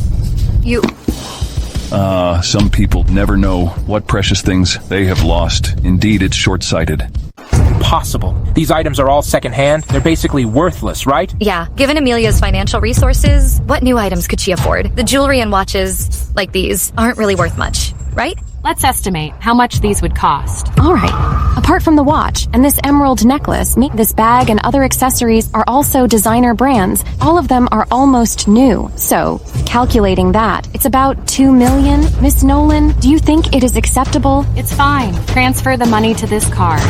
Some people never know what precious things they have lost. Indeed, it's short-sighted. Impossible. These items are all second-hand. They're basically worthless, right? Yeah, given Amelia's financial resources, what new items could she afford? The jewelry and watches, like these, aren't really worth much, right? Let's estimate how much these would cost. All right. Apart from the watch and this emerald necklace, this bag and other accessories are also designer brands. All of them are almost new. So, calculating that, it's about $2 million. Miss Nolan, do you think it is acceptable? It's fine. Transfer the money to this card.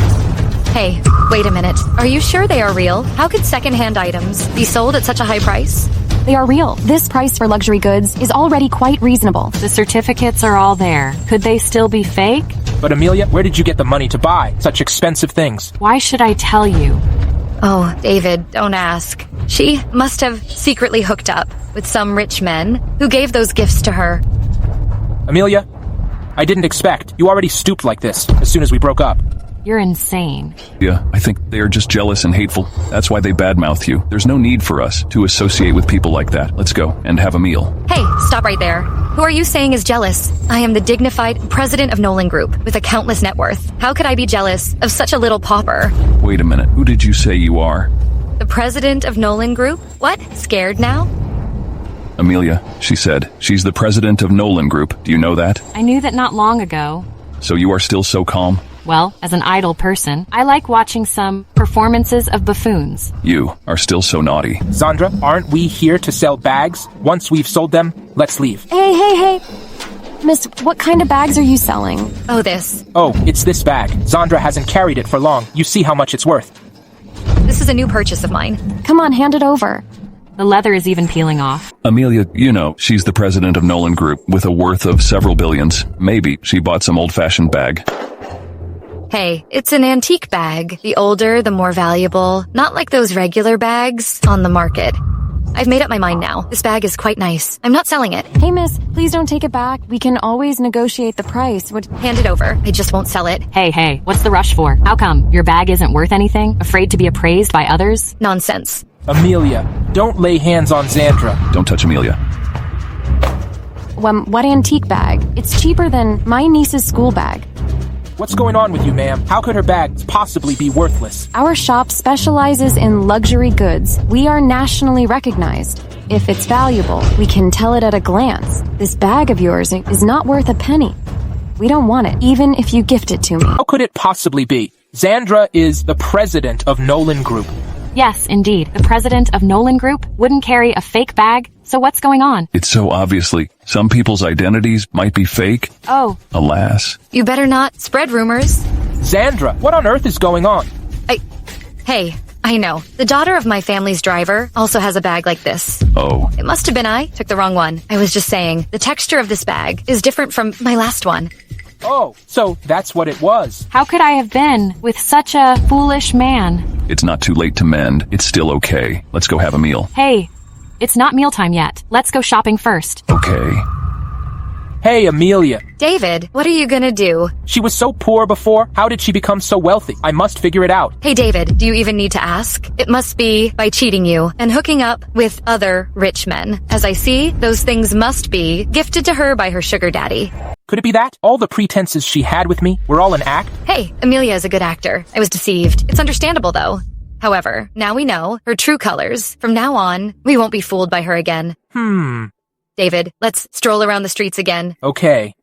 Hey, wait a minute. Are you sure they are real? How could second-hand items be sold at such a high price? They are real. This price for luxury goods is already quite reasonable. The certificates are all there. Could they still be fake? But Amelia, where did you get the money to buy such expensive things? Why should I tell you? Oh, David, don't ask. She must have secretly hooked up with some rich men who gave those gifts to her. Amelia, I didn't expect. You already stooped like this as soon as we broke up. You're insane. Yeah, I think they are just jealous and hateful. That's why they badmouth you. There's no need for us to associate with people like that. Let's go and have a meal. Hey, stop right there. Who are you saying is jealous? I am the dignified president of Nolan Group with a countless net worth. How could I be jealous of such a little pauper? Wait a minute. Who did you say you are? The president of Nolan Group? What? Scared now? Amelia, she said. She's the president of Nolan Group. Do you know that? I knew that not long ago. So you are still so calm? Well, as an idle person, I like watching some performances of buffoons. You are still so naughty. Sandra, aren't we here to sell bags? Once we've sold them, let's leave. Hey. Miss, what kind of bags are you selling? Oh, this. Oh, it's this bag. Sandra hasn't carried it for long. You see how much it's worth. This is a new purchase of mine. Come on, hand it over. The leather is even peeling off. Amelia, you know, she's the president of Nolan Group with a worth of several billions. Maybe she bought some old-fashioned bag. Hey, it's an antique bag. The older, the more valuable. Not like those regular bags on the market. I've made up my mind now. This bag is quite nice. I'm not selling it. Hey, miss, please don't take it back. We can always negotiate the price. Hand it over. I just won't sell it. Hey, what's the rush for? How come? Your bag isn't worth anything? Afraid to be appraised by others? Nonsense. Amelia, don't lay hands on Sandra. Don't touch Amelia. What antique bag? It's cheaper than my niece's school bag. What's going on with you, ma'am? How could her bags possibly be worthless? Our shop specializes in luxury goods. We are nationally recognized. If it's valuable, we can tell it at a glance. This bag of yours is not worth a penny. We don't want it, even if you gift it to me. How could it possibly be? Sandra is the president of Nolan Group. Yes, indeed. The president of Nolan Group wouldn't carry a fake bag. So what's going on? It's so obviously. Some people's identities might be fake. Oh. Alas. You better not spread rumors. Sandra, what on earth is going on? Hey, I know. The daughter of my family's driver also has a bag like this. Oh. It must have been I took the wrong one. I was just saying, the texture of this bag is different from my last one. Oh, so that's what it was. How could I have been with such a foolish man? It's not too late to mend. It's still okay. Let's go have a meal. Hey, it's not mealtime yet. Let's go shopping first. Okay. Hey, Amelia. David, what are you gonna do? She was so poor before. How did she become so wealthy? I must figure it out. Hey, David, do you even need to ask? It must be by cheating you and hooking up with other rich men. As I see, those things must be gifted to her by her sugar daddy. Could it be that? All the pretenses she had with me were all an act? Hey, Amelia is a good actor. I was deceived. It's understandable, though. However, now we know her true colors. From now on, we won't be fooled by her again. David, let's stroll around the streets again. Okay.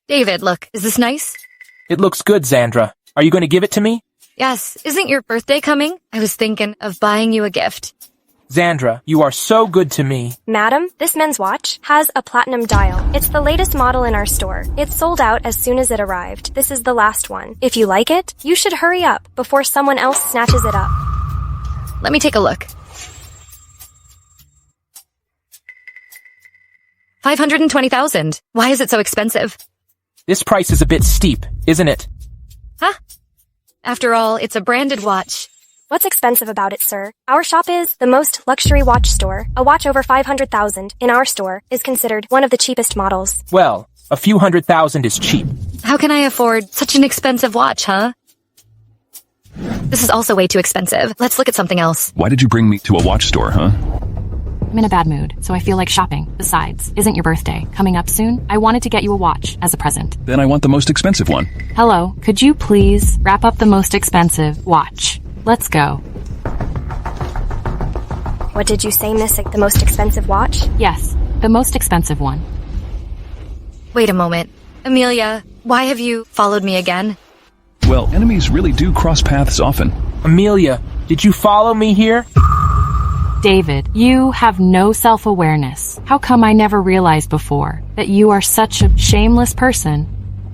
David, look, is this nice? It looks good, Xandra. Are you going to give it to me? Yes. Isn't your birthday coming? I was thinking of buying you a gift. Xandra, you are so good to me. Madam, this men's watch has a platinum dial. It's the latest model in our store. It sold out as soon as it arrived. This is the last one. If you like it, you should hurry up before someone else snatches it up. Let me take a look. 520,000. Why is it so expensive? This price is a bit steep, isn't it? Huh? After all, it's a branded watch. What's expensive about it, sir? Our shop is the most luxury watch store. A watch over 500,000 in our store is considered one of the cheapest models. Well, a few 100,000 is cheap. How can I afford such an expensive watch, huh? This is also way too expensive. Let's look at something else. Why did you bring me to a watch store, huh? I'm in a bad mood, so I feel like shopping. Besides, isn't your birthday coming up soon? I wanted to get you a watch as a present. Then I want the most expensive one. Hello, could you please wrap up the most expensive watch? Let's go. What did you say, miss? The most expensive watch? Yes, the most expensive one. Wait a moment. Amelia, why have you followed me again? Well, enemies really do cross paths often. Amelia, did you follow me here? David, you have no self-awareness. How come I never realized before that you are such a shameless person?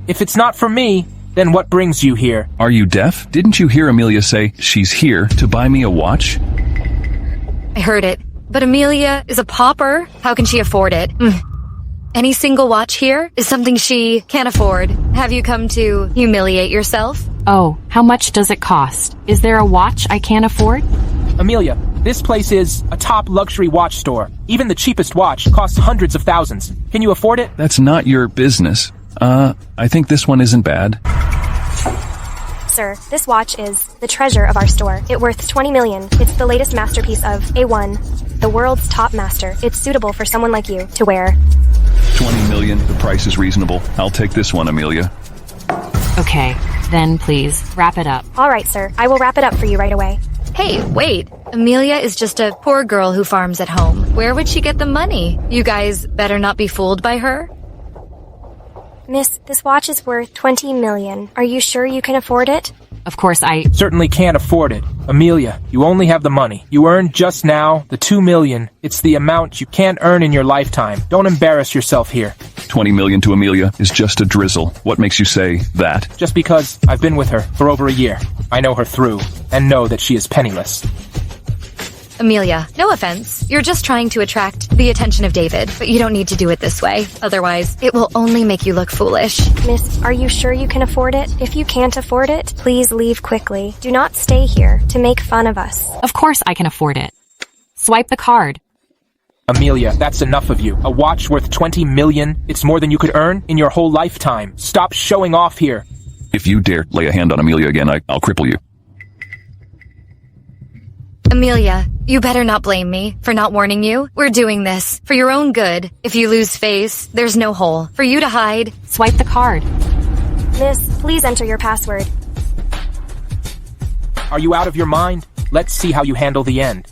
If it's not for me, then what brings you here? Are you deaf? Didn't you hear Amelia say she's here to buy me a watch? I heard it. But Amelia is a pauper. How can she afford it? Any single watch here is something she can't afford. Have you come to humiliate yourself? Oh, how much does it cost? Is there a watch I can't afford? Amelia, this place is a top luxury watch store. Even the cheapest watch costs hundreds of thousands. Can you afford it? That's not your business. I think this one isn't bad. Sir, this watch is the treasure of our store. It's worth 20 million. It's the latest masterpiece of A1, the world's top master. It's suitable for someone like you to wear. 20 million, the price is reasonable. I'll take this one, Amelia. Okay, then please, wrap it up. All right, sir. I will wrap it up for you right away. Hey, wait. Amelia is just a poor girl who farms at home. Where would she get the money? You guys better not be fooled by her. Miss, this watch is worth 20 million. Are you sure you can afford it? Of course I certainly can't afford it. Amelia, you only have the money. You earned just now the 2 million. It's the amount you can't earn in your lifetime. Don't embarrass yourself here. 20 million to Amelia is just a drizzle. What makes you say that? Just because I've been with her for over a year. I know her through and know that she is penniless. Amelia, no offense. You're just trying to attract the attention of David, but you don't need to do it this way. Otherwise, it will only make you look foolish. Miss, are you sure you can afford it? If you can't afford it, please leave quickly. Do not stay here to make fun of us. Of course I can afford it. Swipe the card. Amelia, that's enough of you. A watch worth 20 million? It's more than you could earn in your whole lifetime. Stop showing off here. If you dare lay a hand on Amelia again, I'll cripple you. Amelia, you better not blame me for not warning you. We're doing this for your own good. If you lose face, there's no hole for you to hide. Swipe the card. Miss, please enter your password. Are you out of your mind? Let's see how you handle the end.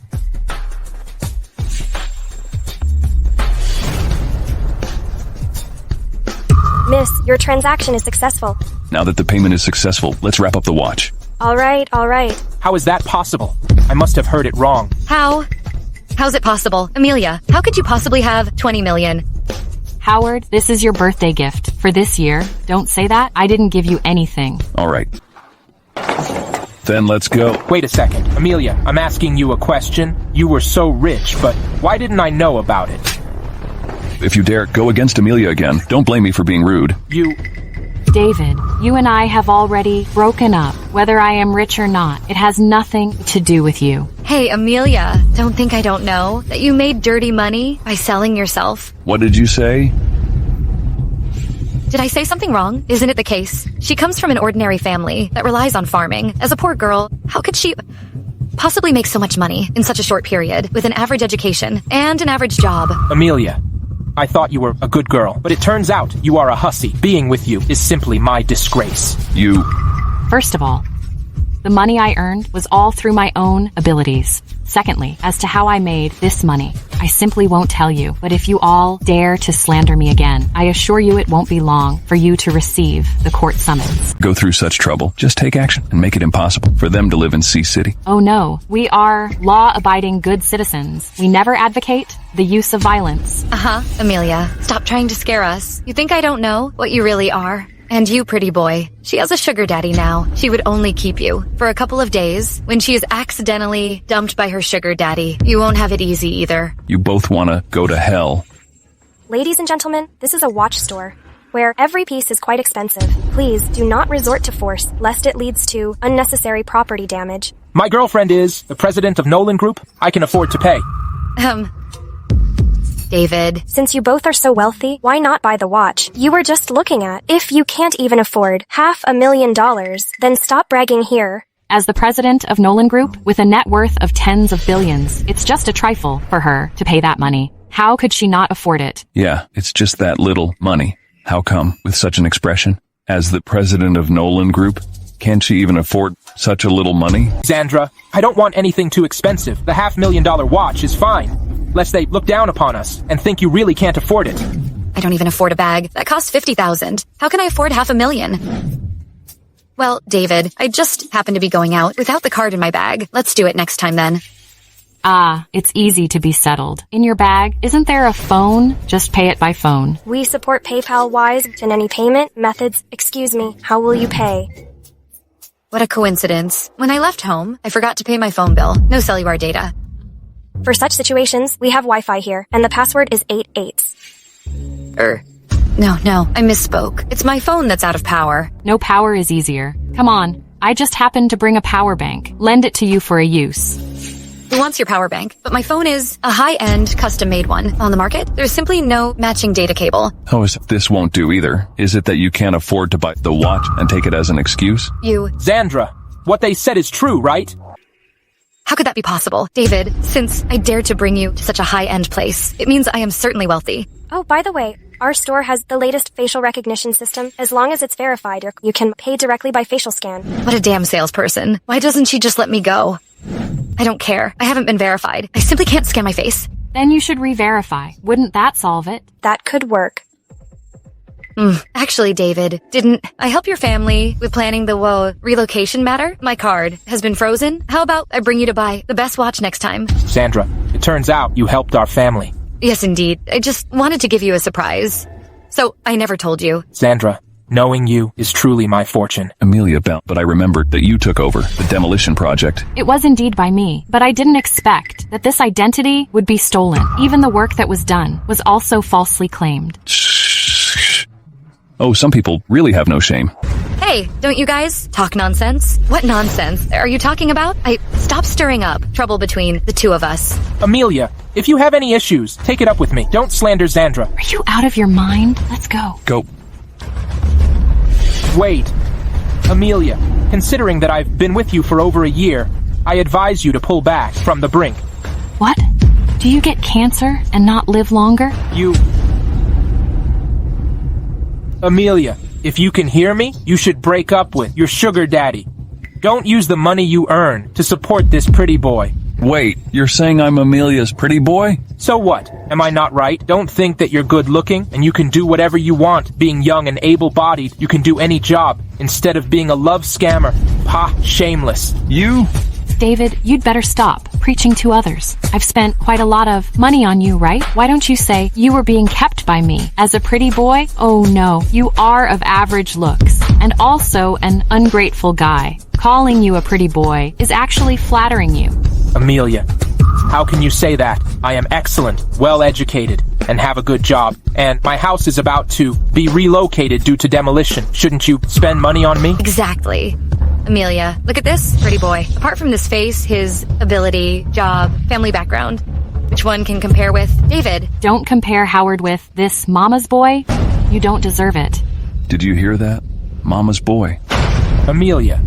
Miss, your transaction is successful. Now that the payment is successful, let's wrap up the watch. All right, all right. How is that possible? I must have heard it wrong. How? How's it possible? Amelia, how could you possibly have 20 million? Howard, this is your birthday gift for this year. Don't say that. I didn't give you anything. All right. Then let's go. Wait a second. Amelia, I'm asking you a question. You were so rich, but why didn't I know about it? If you dare go against Amelia again, don't blame me for being rude. David, you and I have already broken up. Whether I am rich or not, it has nothing to do with you. Hey, Amelia, don't think I don't know that you made dirty money by selling yourself. What did you say? Did I say something wrong? Isn't it the case? She comes from an ordinary family that relies on farming. As a poor girl, how could she possibly make so much money in such a short period with an average education and an average job? Amelia, I thought you were a good girl, but it turns out you are a hussy. Being with you is simply my disgrace. First of all, the money I earned was all through my own abilities. Secondly, as to how I made this money, I simply won't tell you. But if you all dare to slander me again, I assure you it won't be long for you to receive the court summons. Go through such trouble. Just take action and make it impossible for them to live in Sea City. Oh no, we are law-abiding good citizens. We never advocate the use of violence. Amelia, stop trying to scare us. You think I don't know what you really are? And you, pretty boy, she has a sugar daddy now. She would only keep you for a couple of days. When she is accidentally dumped by her sugar daddy, you won't have it easy either. You both want to go to hell. Ladies and gentlemen, this is a watch store where every piece is quite expensive. Please do not resort to force, lest it leads to unnecessary property damage. My girlfriend is the president of Nolan Group. I can afford to pay. David. Since you both are so wealthy, why not buy the watch you were just looking at? If you can't even afford $500,000, then stop bragging here. As the president of Nolan Group, with a net worth of tens of billions, it's just a trifle for her to pay that money. How could she not afford it? Yeah, it's just that little money. How come, with such an expression? As the president of Nolan Group, can't she even afford such a little money? Sandra, I don't want anything too expensive. The $500,000 watch is fine. Lest they look down upon us and think you really can't afford it. I don't even afford a bag. That costs $50,000. How can I afford $500,000? Well, David, I just happen to be going out without the card in my bag. Let's do it next time then. It's easy to be settled. In your bag, isn't there a phone? Just pay it by phone. We support PayPal, Wise, and any payment methods. Excuse me, how will you pay? What a coincidence. When I left home, I forgot to pay my phone bill. No cellular data. For such situations, we have Wi-Fi here, and the password is 88s. No, I misspoke. It's my phone that's out of power. No power is easier. Come on, I just happened to bring a power bank. Lend it to you for a use. Who wants your power bank? But my phone is a high-end, custom-made one. On the market, there's simply no matching data cable. Oh, this won't do either. Is it that you can't afford to buy the watch and take it as an excuse? Sandra, what they said is true, right? How could that be possible? David, since I dared to bring you to such a high-end place, it means I am certainly wealthy. Oh, by the way, our store has the latest facial recognition system. As long as it's verified, you can pay directly by facial scan. What a damn salesperson. Why doesn't she just let me go? I don't care. I haven't been verified. I simply can't scan my face. Then you should re-verify. Wouldn't that solve it? That could work. Actually, David, didn't I help your family with planning the relocation matter? My card has been frozen. How about I bring you to buy the best watch next time? Sandra, it turns out you helped our family. Yes, indeed. I just wanted to give you a surprise. So, I never told you. Sandra, knowing you is truly my fortune. Amelia, but I remembered that you took over the demolition project. It was indeed by me, but I didn't expect that this identity would be stolen. Even the work that was done was also falsely claimed. Oh, some people really have no shame. Hey, don't you guys talk nonsense? What nonsense are you talking about? Stop stirring up trouble between the two of us. Amelia, if you have any issues, take it up with me. Don't slander Sandra. Are you out of your mind? Let's go. Go. Wait. Amelia, considering that I've been with you for over a year, I advise you to pull back from the brink. What? Do you get cancer and not live longer? Amelia, if you can hear me, you should break up with your sugar daddy. Don't use the money you earn to support this pretty boy. Wait, you're saying I'm Amelia's pretty boy? So what? Am I not right? Don't think that you're good looking and you can do whatever you want. Being young and able-bodied, you can do any job instead of being a love scammer. Ha, shameless. David, you'd better stop preaching to others. I've spent quite a lot of money on you, right? Why don't you say you were being kept by me as a pretty boy? Oh no, you are of average looks and also an ungrateful guy. Calling you a pretty boy is actually flattering you. Amelia, how can you say that? I am excellent, well-educated, and have a good job, and my house is about to be relocated due to demolition. Shouldn't you spend money on me? Exactly. Amelia, look at this pretty boy. Apart from this face, his ability, job, family background, which one can compare with David? Don't compare Howard with this mama's boy. You don't deserve it. Did you hear that? Mama's boy. Amelia,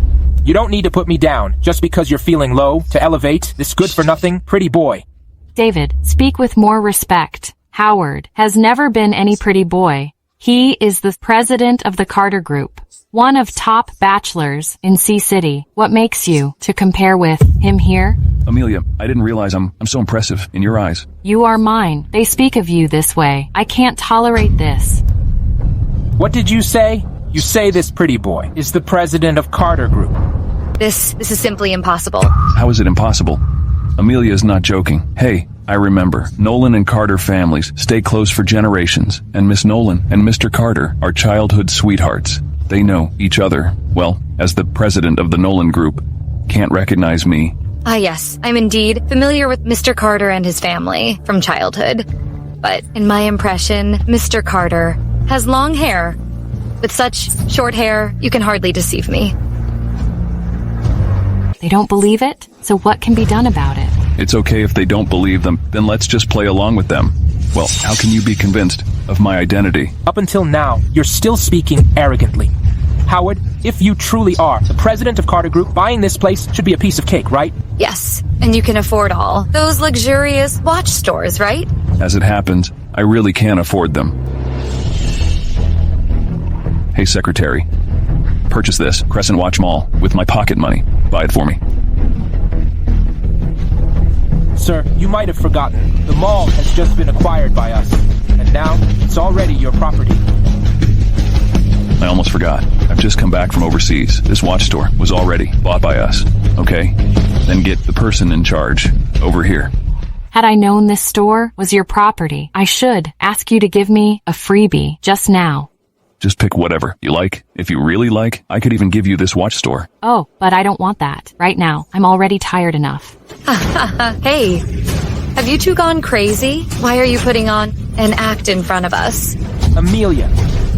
you don't need to put me down just because you're feeling low to elevate this good-for-nothing pretty boy. David, speak with more respect. Howard has never been any pretty boy. He is the president of the Carter Group, one of top bachelors in Sea City. What makes you to compare with him here? Amelia, I didn't realize I'm so impressive in your eyes. You are mine. They speak of you this way. I can't tolerate this. What did you say? You say this pretty boy is the president of Carter Group. This is simply impossible. How is it impossible? Amelia is not joking. Hey, I remember. Nolan and Carter families stay close for generations, and Miss Nolan and Mr. Carter are childhood sweethearts. They know each other. Well, as the president of the Nolan Group, can't recognize me. Ah, yes, I'm indeed familiar with Mr. Carter and his family from childhood. But in my impression, Mr. Carter has long hair. With such short hair, you can hardly deceive me. They don't believe it, so what can be done about it? It's okay if they don't believe them, then let's just play along with them. Well, how can you be convinced of my identity? Up until now, you're still speaking arrogantly. Howard, if you truly are the president of Carter Group, buying this place should be a piece of cake, right? Yes, and you can afford all those luxurious watch stores, right? As it happens, I really can't afford them. Hey, secretary. Purchase this, Crescent Watch Mall, with my pocket money. Buy it for me. Sir, you might have forgotten. The mall has just been acquired by us, and now it's already your property. I almost forgot. I've just come back from overseas. This watch store was already bought by us. Okay? Then get the person in charge over here. Had I known this store was your property, I should ask you to give me a freebie just now. Just pick whatever you like. If you really like, I could even give you this watch store. Oh, but I don't want that. Right now, I'm already tired enough. Hey, have you two gone crazy? Why are you putting on an act in front of us? Amelia,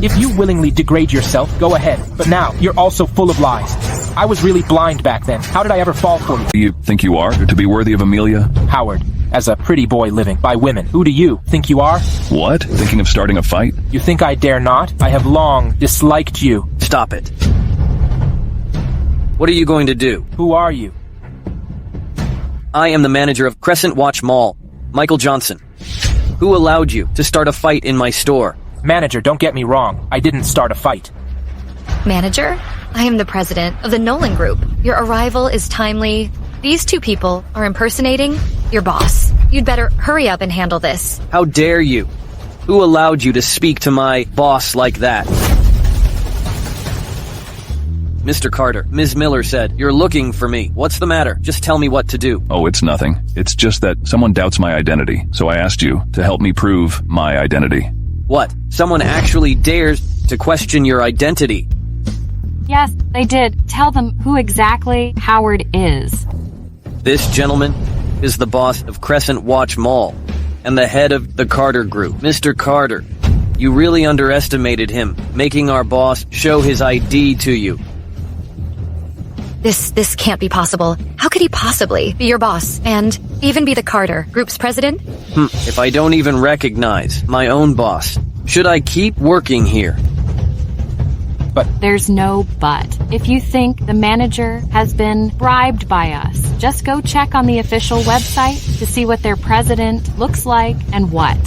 if you willingly degrade yourself, go ahead. But now, you're also full of lies. I was really blind back then. How did I ever fall for you? Do you think you are to be worthy of Amelia? Howard, as a pretty boy living by women, who do you think you are? What? Thinking of starting a fight? You think I dare not? I have long disliked you. Stop it. What are you going to do? Who are you? I am the manager of Crescent Watch Mall, Michael Johnson. Who allowed you to start a fight in my store? Manager, don't get me wrong. I didn't start a fight. Manager? I am the president of the Nolan Group. Your arrival is timely. These two people are impersonating your boss. You'd better hurry up and handle this. How dare you? Who allowed you to speak to my boss like that? Mr. Carter, Ms. Miller said, you're looking for me. What's the matter? Just tell me what to do. Oh, it's nothing. It's just that someone doubts my identity, so I asked you to help me prove my identity. What? Someone actually dares to question your identity? Yes, they did. Tell them who exactly Howard is. This gentleman is the boss of Crescent Watch Mall and the head of the Carter Group. Mr. Carter, you really underestimated him, making our boss show his ID to you. This can't be possible. How could he possibly be your boss and even be the Carter Group's president? If I don't even recognize my own boss, should I keep working here? But there's no but. If you think the manager has been bribed by us, just go check on the official website to see what their president looks like and what.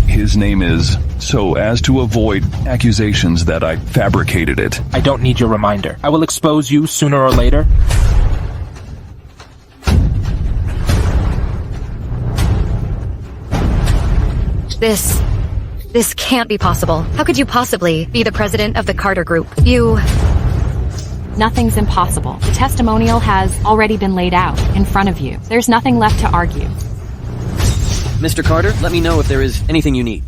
His name is, so as to avoid accusations that I fabricated it. I don't need your reminder. I will expose you sooner or later. This can't be possible. How could you possibly be the president of the Carter Group? You Nothing's impossible. The testimonial has already been laid out in front of you. There's nothing left to argue. Mr. Carter, let me know if there is anything you need.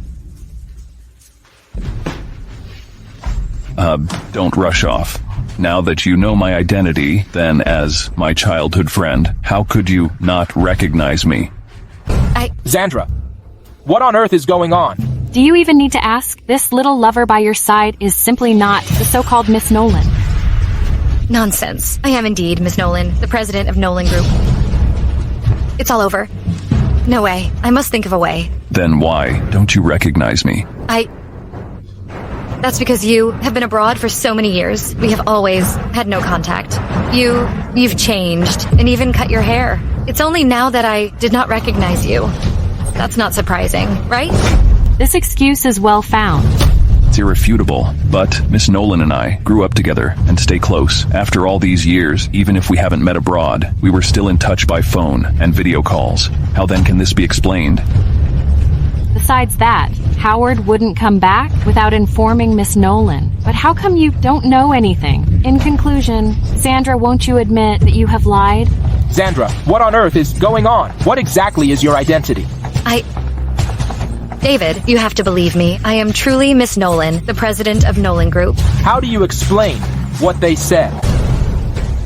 Don't rush off. Now that you know my identity, then as my childhood friend, how could you not recognize me? Zandra, what on earth is going on? Do you even need to ask? This little lover by your side is simply not the so-called Miss Nolan. Nonsense. I am indeed Miss Nolan, the president of Nolan Group. It's all over. No way. I must think of a way. Then why don't you recognize me? That's because you have been abroad for so many years. We have always had no contact. You've changed, and even cut your hair. It's only now that I did not recognize you. That's not surprising, right? This excuse is well found. It's irrefutable, but Miss Nolan and I grew up together and stay close. After all these years, even if we haven't met abroad, we were still in touch by phone and video calls. How then can this be explained? Besides that, Howard wouldn't come back without informing Miss Nolan. But how come you don't know anything? In conclusion, Zandra, won't you admit that you have lied? Zandra, what on earth is going on? What exactly is your identity? David, you have to believe me. I am truly Miss Nolan, the president of Nolan Group. How do you explain what they said?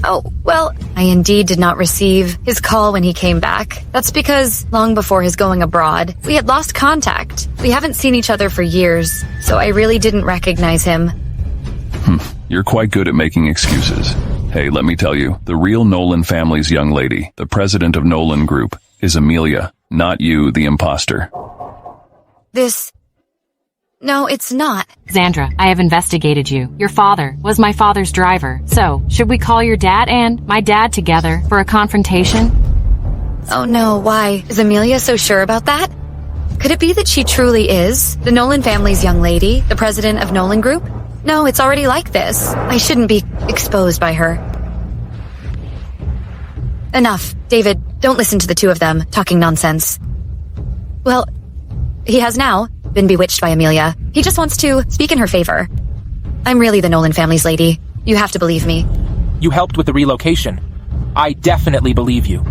Oh, well, I indeed did not receive his call when he came back. That's because long before his going abroad, we had lost contact. We haven't seen each other for years, so I really didn't recognize him. You're quite good at making excuses. Hey, let me tell you, the real Nolan family's young lady, the president of Nolan Group, is Amelia, not you, the imposter. No, it's not. Zandra, I have investigated you. Your father was my father's driver. So, should we call your dad and my dad together for a confrontation? Oh no, why? Is Amelia so sure about that? Could it be that she truly is the Nolan family's young lady, the president of Nolan Group? No, it's already like this. I shouldn't be exposed by her. Enough. David, don't listen to the two of them talking nonsense. Well, he has now been bewitched by Amelia. He just wants to speak in her favor. I'm really the Nolan family's lady. You have to believe me. You helped with the relocation. I definitely believe you.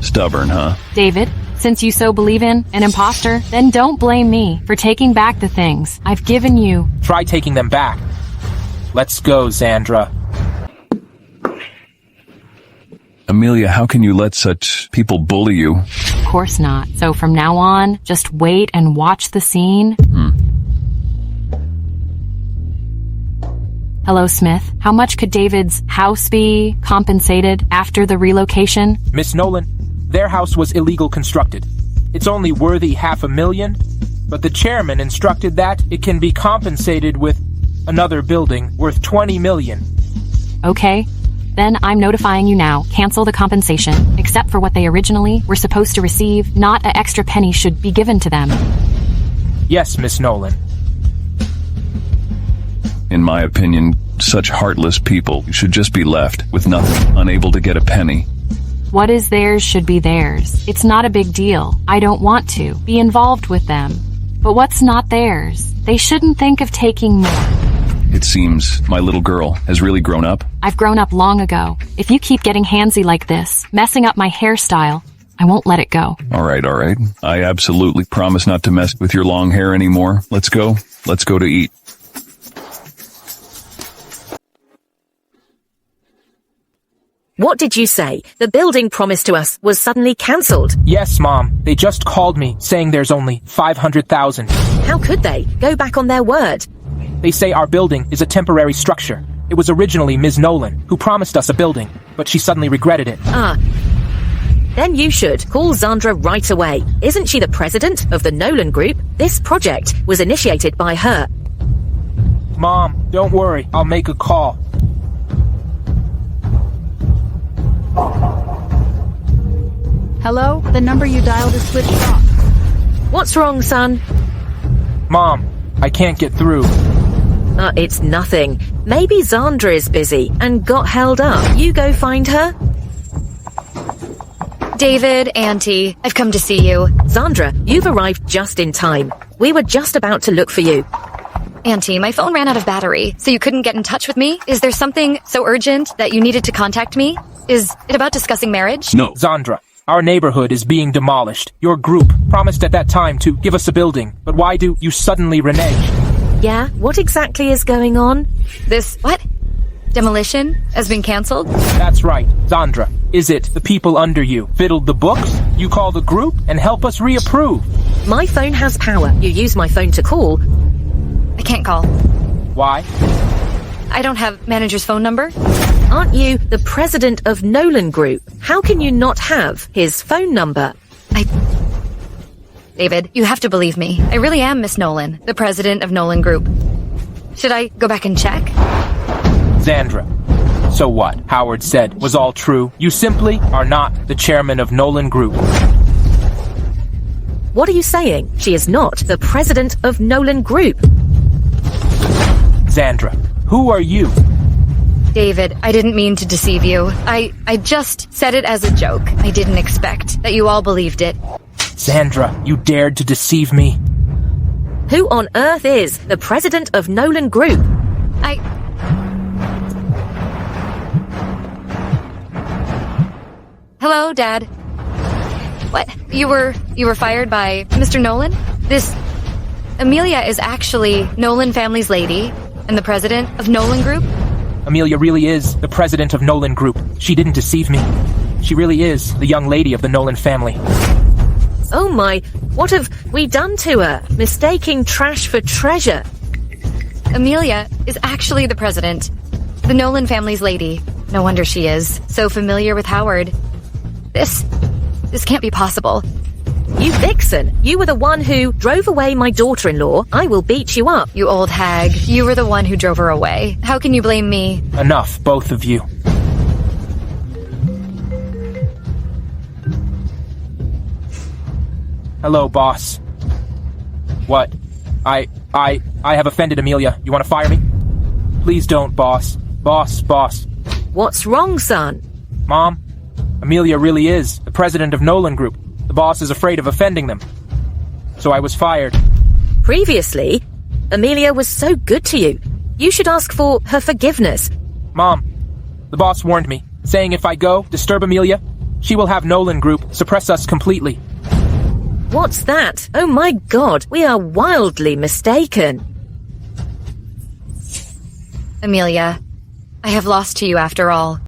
Stubborn, huh? David, since you so believe in an imposter, then don't blame me for taking back the things I've given you. Try taking them back. Let's go, Zandra. Amelia, how can you let such people bully you? Of course not. So from now on, just wait and watch the scene. Hello, Smith. How much could David's house be compensated after the relocation? Miss Nolan, their house was illegal constructed. It's only worthy $500,000, but the chairman instructed that it can be compensated with another building worth $20 million. Okay. Then I'm notifying you now. Cancel the compensation, except for what they originally were supposed to receive. Not an extra penny should be given to them. Yes, Miss Nolan. In my opinion, such heartless people should just be left with nothing, unable to get a penny. What is theirs should be theirs. It's not a big deal. I don't want to be involved with them. But what's not theirs? They shouldn't think of taking more. It seems my little girl has really grown up. I've grown up long ago. If you keep getting handsy like this, messing up my hairstyle, I won't let it go. All right. I absolutely promise not to mess with your long hair anymore. Let's go. Let's go to eat. What did you say? The building promised to us was suddenly cancelled. Yes, Mom. They just called me, saying there's only $500,000. How could they? Go back on their word. They say our building is a temporary structure. It was originally Ms. Nolan who promised us a building, but she suddenly regretted it. Then you should call Zandra right away. Isn't she the president of the Nolan Group? This project was initiated by her. Mom, don't worry. I'll make a call. Hello? The number you dialed is switched off. What's wrong, son? Mom, I can't get through. It's nothing. Maybe Zandra is busy and got held up. You go find her. David, Auntie, I've come to see you. Zandra, you've arrived just in time. We were just about to look for you. Auntie, my phone ran out of battery, so you couldn't get in touch with me? Is there something so urgent that you needed to contact me? Is it about discussing marriage? No. Zandra, our neighborhood is being demolished. Your group promised at that time to give us a building, but why do you suddenly renege? Yeah, what exactly is going on? This, what? Demolition has been cancelled? That's right, Zandra. Is it the people under you fiddled the books? You call the group and help us reapprove. My phone has power. You use my phone to call. I can't call. Why? I don't have manager's phone number. Aren't you the president of Nolan Group? How can you not have his phone number? David, you have to believe me. I really am Miss Nolan, the president of Nolan Group. Should I go back and check? Zandra, so what Howard said was all true. You simply are not the chairman of Nolan Group. What are you saying? She is not the president of Nolan Group. Zandra, who are you? David, I didn't mean to deceive you. I just said it as a joke. I didn't expect that you all believed it. Zandra, you dared to deceive me. Who on earth is the president of Nolan Group? Hello, Dad. What? You were fired by Mr. Nolan? This Amelia is actually Nolan family's lady and the president of Nolan Group? Amelia really is the president of Nolan Group. She didn't deceive me. She really is the young lady of the Nolan family. Oh my, what have we done to her? Mistaking trash for treasure. Amelia is actually the president, the Nolan family's lady. No wonder she is so familiar with Howard. This can't be possible. You vixen! You were the one who drove away my daughter-in-law. I will beat you up. You old hag. You were the one who drove her away. How can you blame me? Enough, both of you. Hello, boss. What? I have offended Amelia. You want to fire me? Please don't, boss. Boss. What's wrong, son? Mom, Amelia really is the president of Nolan Group. The boss is afraid of offending them. So I was fired. Previously, Amelia was so good to you. You should ask for her forgiveness. Mom, the boss warned me, saying if I go disturb Amelia, she will have Nolan Group suppress us completely. What's that? Oh my God, we are wildly mistaken. Amelia, I have lost to you after all.